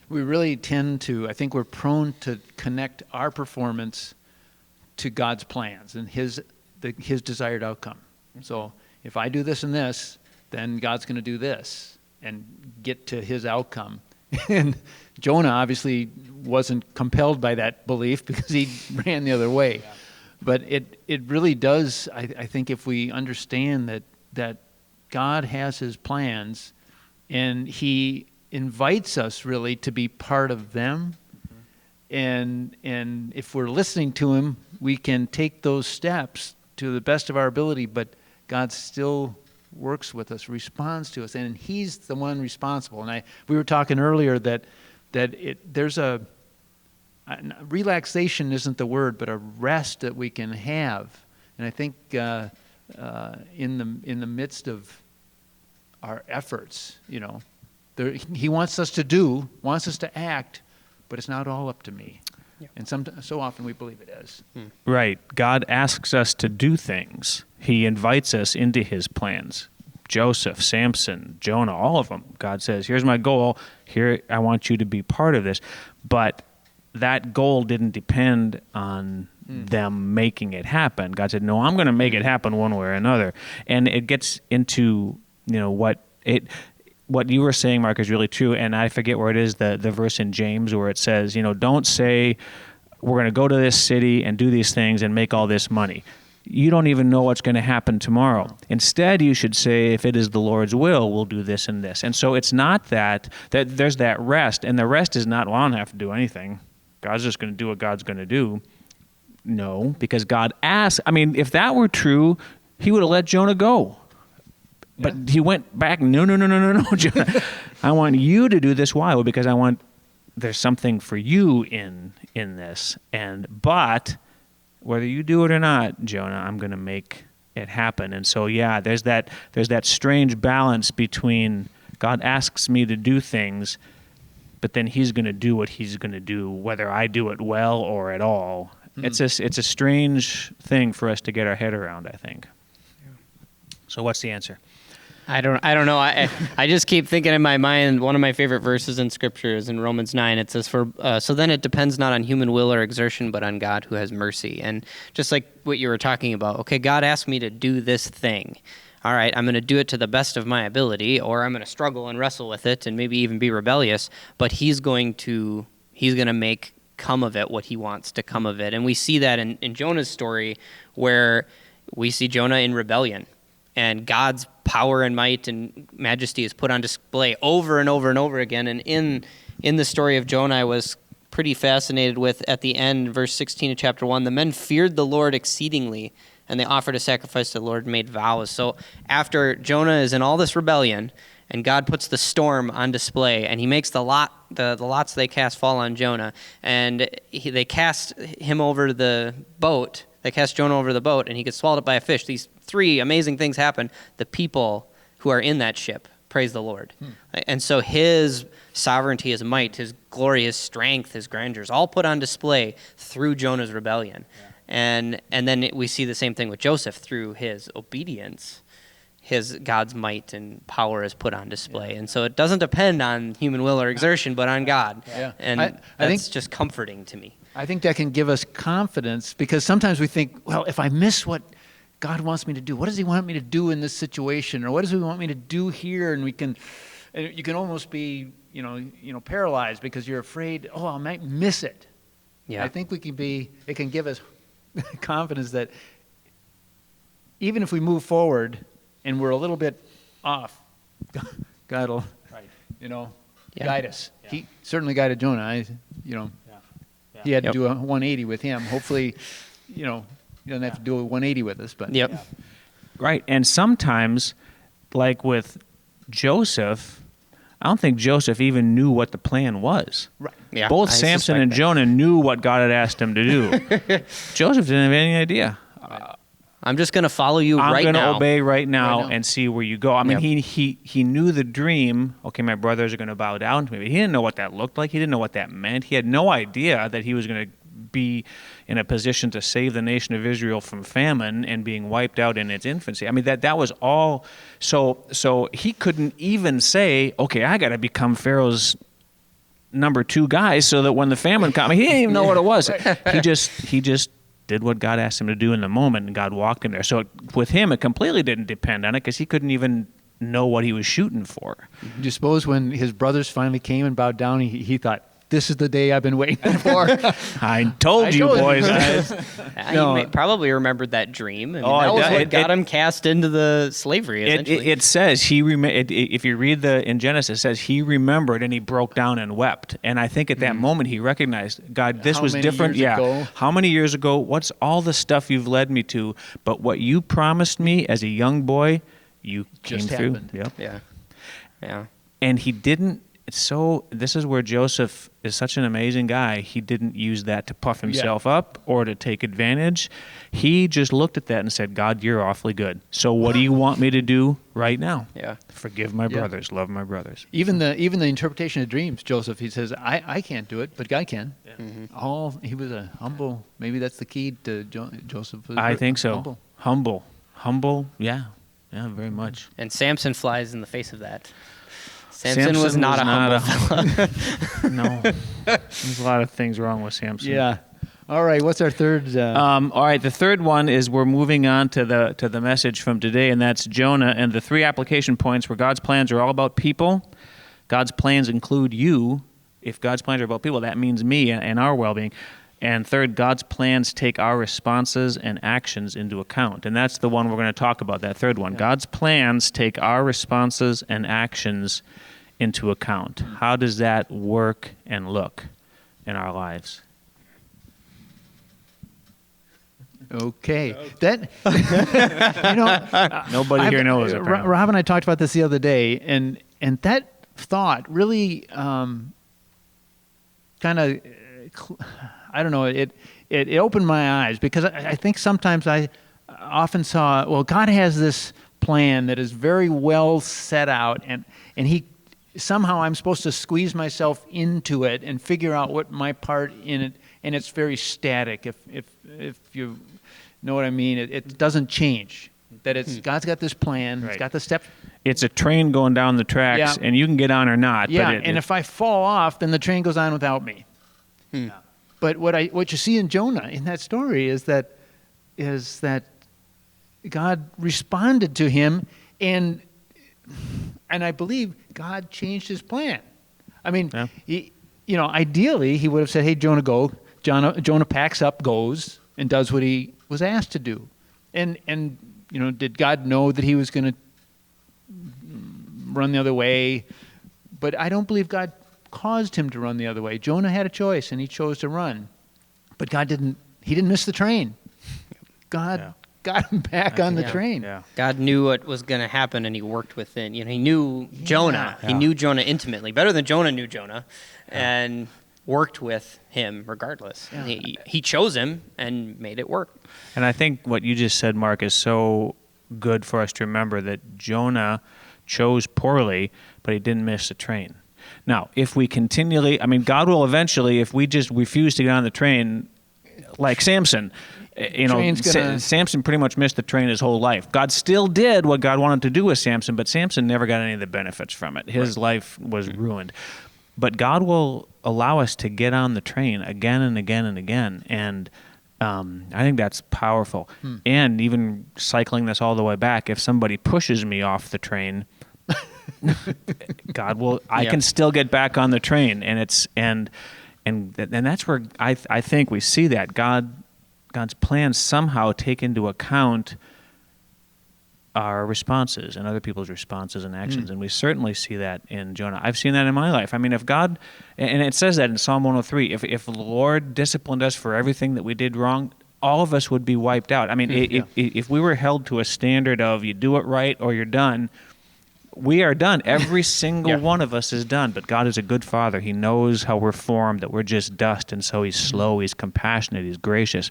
We really tend to, I think we're prone to connect our performance to God's plans and His desired outcome. So if I do this and this, then God's going to do this and get to His outcome. And Jonah obviously wasn't compelled by that belief because he ran the other way. Yeah. But it really does, I think if we understand that God has His plans and He invites us really to be part of them. And if we're listening to Him, we can take those steps to the best of our ability, but God still works with us, responds to us, and He's the one responsible. And we were talking earlier that there's a relaxation isn't the word, but a rest that we can have. And I think in the midst of our efforts, He wants us to act, but it's not all up to me. Yeah. And so often we believe it is. Right. God asks us to do things. He invites us into His plans. Joseph, Samson, Jonah, all of them. God says, here's my goal. Here, I want you to be part of this. But that goal didn't depend on them making it happen. God said, no, I'm going to make it happen one way or another. And it gets into, what you were saying, Mark, is really true, and I forget where it is, the verse in James where it says, don't say, we're going to go to this city and do these things and make all this money. You don't even know what's going to happen tomorrow. Instead, you should say, if it is the Lord's will, we'll do this and this. And so it's not that there's that rest, and the rest is not, well, I don't have to do anything. God's just going to do what God's going to do. No, because God asked. I mean, if that were true, He would have let Jonah go. But He went back, no, Jonah. I want you to do this. Why? Well, because there's something for you in this. But whether you do it or not, Jonah, I'm going to make it happen. And so, there's that strange balance between God asks me to do things, but then He's going to do what He's going to do, whether I do it well or at all. It's a strange thing for us to get our head around, I think. So what's the answer? I don't know. I just keep thinking in my mind, one of my favorite verses in Scripture is in Romans 9. It says, so then it depends not on human will or exertion, but on God who has mercy. And just like what you were talking about, okay, God asked me to do this thing. All right, I'm going to do it to the best of my ability, or I'm going to struggle and wrestle with it and maybe even be rebellious, but He's going to make come of it what He wants to come of it. And we see that in Jonah's story, where we see Jonah in rebellion. And God's power and might and majesty is put on display over and over and over again. And in the story of Jonah, I was pretty fascinated with, at the end, verse 16 of chapter 1, the men feared the Lord exceedingly, and they offered a sacrifice to the Lord and made vows. So after Jonah is in all this rebellion, and God puts the storm on display, and He makes the lots they cast fall on Jonah, and they cast him over the boat. They cast Jonah over the boat, and he gets swallowed up by a fish. These three amazing things happen. The people who are in that ship praise the Lord. And so His sovereignty, His might, His glory, His strength, His grandeur is all put on display through Jonah's rebellion. Yeah. And then we see the same thing with Joseph through his obedience. God's might and power is put on display. Yeah. And so it doesn't depend on human will or exertion, but on God. Yeah. And I think just comforting to me. I think that can give us confidence, because sometimes we think, well, if I miss what God wants me to do, what does He want me to do in this situation, or what does He want me to do here? And you can almost be, paralyzed because you're afraid, I might miss it. Yeah. I think it can give us confidence that even if we move forward and we're a little bit off, God will, guide us. Yeah. He certainly guided Jonah. He had to do a 180 with Him. Hopefully, He doesn't have to do a 180 with us, but Yep. Right. And sometimes, like with Joseph, I don't think Joseph even knew what the plan was. Right. Yeah, Both I Samson suspect and that. Jonah knew what God had asked him to do. Joseph didn't have any idea. I'm just going to follow you I'm right going to now. obey right now Right now. and see where you go. I mean, Yep. he knew the dream. Okay, my brothers are going to bow down to me. But he didn't know what that looked like. He didn't know what that meant. He had no idea that he was going to be in a position to save the nation of Israel from famine and being wiped out in its infancy. I mean, that was all. So he couldn't even say, okay, I got to become Pharaoh's number 2 guy so that when the famine comes, he didn't even know what it was. He just did what God asked him to do in the moment, and God walked him there. So with him, it completely didn't depend on it because he couldn't even know what he was shooting for. Do you suppose when his brothers finally came and bowed down, he thought, this is the day I've been waiting for? I told you, told you. boys. He probably remembered that dream. I mean, Oh, that it was does. what got him cast into the slavery, essentially. It says if you read in Genesis, it says he remembered and he broke down and wept. And I think at that moment he recognized, God, this How was many different. years ago? How many years ago? What's all the stuff you've led me to? But what you promised me as a young boy, you Just came through. happened. Yep. Yeah. Yeah. And he didn't. So this is where Joseph is such an amazing guy. He didn't use that to puff himself up or to take advantage. He just looked at that and said, God, you're awfully good. So what do you want me to do right now? Yeah. Forgive my brothers, love my brothers. Even the interpretation of dreams, Joseph, he says, I can't do it, but God can. He was a humble. Maybe that's the key to Joseph. Was I think so. Humble. Humble. Yeah, very much. And Samson flies in the face of that. Samson was not a humble No. There's a lot of things wrong with Samson. Yeah. All right. What's our third? All right, the third one is we're moving on to the message from today, and that's Jonah. And the 3 application points where God's plans are all about people. God's plans include you. If God's plans are about people, that means me and our well-being. And third, God's plans take our responses and actions into account. And that's the one we're going to talk about, that third one. God's plans take our responses and actions into account. How does that work and look in our lives? Okay. That Nobody here knows it. Rob and I talked about this the other day, and that thought really kind of, I don't know, it opened my eyes because I think sometimes I often saw, well, God has this plan that is very well set out, and he somehow I'm supposed to squeeze myself into it and figure out what my part in it, and it's very static. If you know what I mean, it doesn't change. That it's God's got this plan. Right. It's got the steps. It's a train going down the tracks, Yeah. and you can get on or not. Yeah, but and if I fall off, then the train goes on without me. But what you see in Jonah in that story is that God responded to him, and I believe God changed his plan. I mean, ideally he would have said, "Hey, Jonah, go." Jonah packs up, goes, and does what he was asked to do. And did God know that he was going to run the other way? But I don't believe God caused him to run the other way. Jonah had a choice, and he chose to run. But God didn't. He didn't miss the train. God got him back on the train. Yeah. God knew what was going to happen, and he worked within. He knew Jonah. Yeah. He knew Jonah intimately, better than Jonah knew Jonah, and worked with him regardless. Yeah. He chose him and made it work. And I think what you just said, Mark, is so good for us to remember that Jonah chose poorly, but he didn't miss the train. Now, if we continually, God will eventually, if we just refuse to get on the train, like Samson, Samson pretty much missed the train his whole life. God still did what God wanted to do with Samson, but Samson never got any of the benefits from it. His life was ruined. But God will allow us to get on the train again and again and again. And I think that's powerful. And even cycling this all the way back, if somebody pushes me off the train, God will. I can still get back on the train, and that's where I think we see that God's plans somehow take into account our responses and other people's responses and actions, and we certainly see that in Jonah. I've seen that in my life. If God, and it says that in Psalm 103, if the Lord disciplined us for everything that we did wrong, all of us would be wiped out. I mean, if we were held to a standard of you do it right or you're done, we are done. Every single one of us is done. But God is a good Father. He knows how we're formed, that we're just dust, and so He's slow, He's compassionate, He's gracious.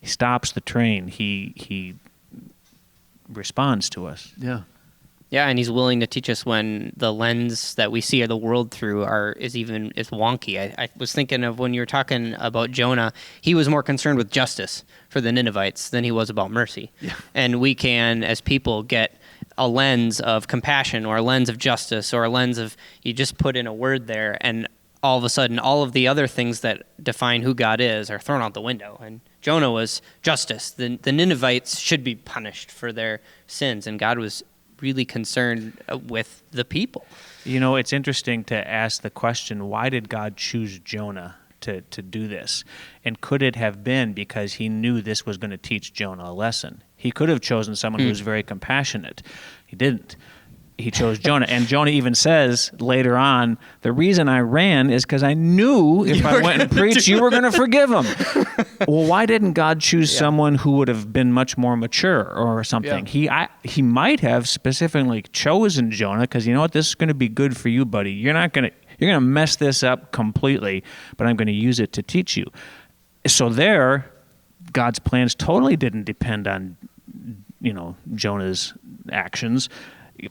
He stops the train. He responds to us. Yeah. Yeah, and He's willing to teach us when the lens that we see the world through is wonky. I was thinking of when you were talking about Jonah, he was more concerned with justice for the Ninevites than he was about mercy. Yeah. And we can, as people, get a lens of compassion or a lens of justice or a lens of, you just put in a word there, and all of a sudden all of the other things that define who God is are thrown out the window. And Jonah was justice. The Ninevites should be punished for their sins, and God was really concerned with the people. You know, it's interesting to ask the question, why did God choose Jonah to do this? And could it have been because He knew this was going to teach Jonah a lesson? He could have chosen someone who was very compassionate. He didn't. He chose Jonah. And Jonah even says later on, the reason I ran is because I knew if I went and preached, you were going to forgive him. Well, why didn't God choose someone who would have been much more mature or something? Yeah. He might have specifically chosen Jonah because, you know what, this is going to be good for you, buddy. You're going to mess this up completely, but I'm going to use it to teach you. So there, God's plans totally didn't depend on, Jonah's actions.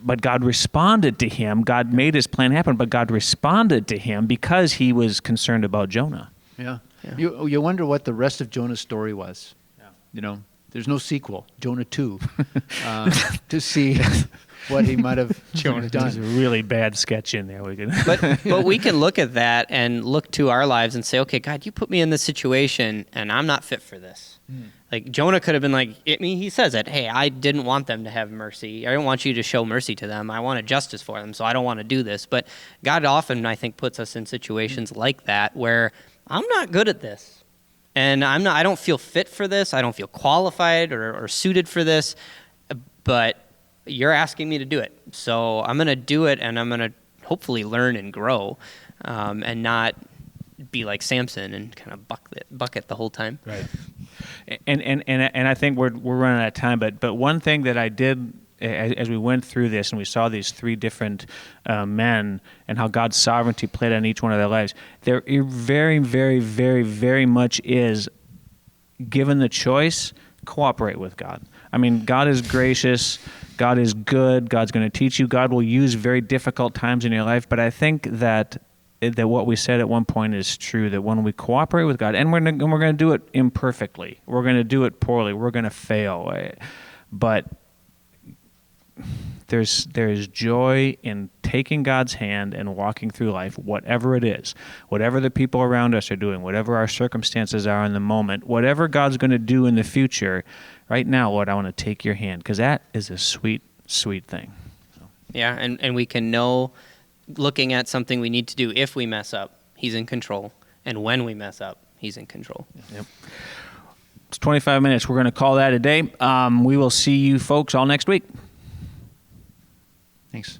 But God responded to him. God made His plan happen, but God responded to him because He was concerned about Jonah. Yeah. You wonder what the rest of Jonah's story was. Yeah. There's no sequel, Jonah 2, to see what he might have done. There's a really bad sketch in there. But we can look at that and look to our lives and say, okay, God, you put me in this situation, and I'm not fit for this. Like Jonah could have been like, he says it, hey, I didn't want them to have mercy. I didn't want you to show mercy to them. I wanted justice for them, so I don't want to do this. But God often, I think, puts us in situations like that where I'm not good at this. And I don't feel fit for this. I don't feel qualified or suited for this. But you're asking me to do it. So I'm going to do it, and I'm going to hopefully learn and grow and not be like Samson and kind of bucket the whole time. Right. And I think we're running out of time, but one thing that I did as we went through this and we saw these three different men and how God's sovereignty played on each one of their lives, there very, very, very, very much is, given the choice, cooperate with God. I mean, God is gracious. God is good. God's going to teach you. God will use very difficult times in your life, but I think that what we said at one point is true, that when we cooperate with God, and we're going to do it imperfectly, we're going to do it poorly, we're going to fail, but there's joy in taking God's hand and walking through life, whatever it is, whatever the people around us are doing, whatever our circumstances are in the moment, whatever God's going to do in the future. Right now, Lord, I want to take your hand, because that is a sweet, sweet thing. So. Yeah, and we can know, looking at something we need to do, if we mess up, He's in control. And when we mess up, He's in control. Yep. It's 25 minutes. We're going to call that a day. We will see you folks all next week. Thanks.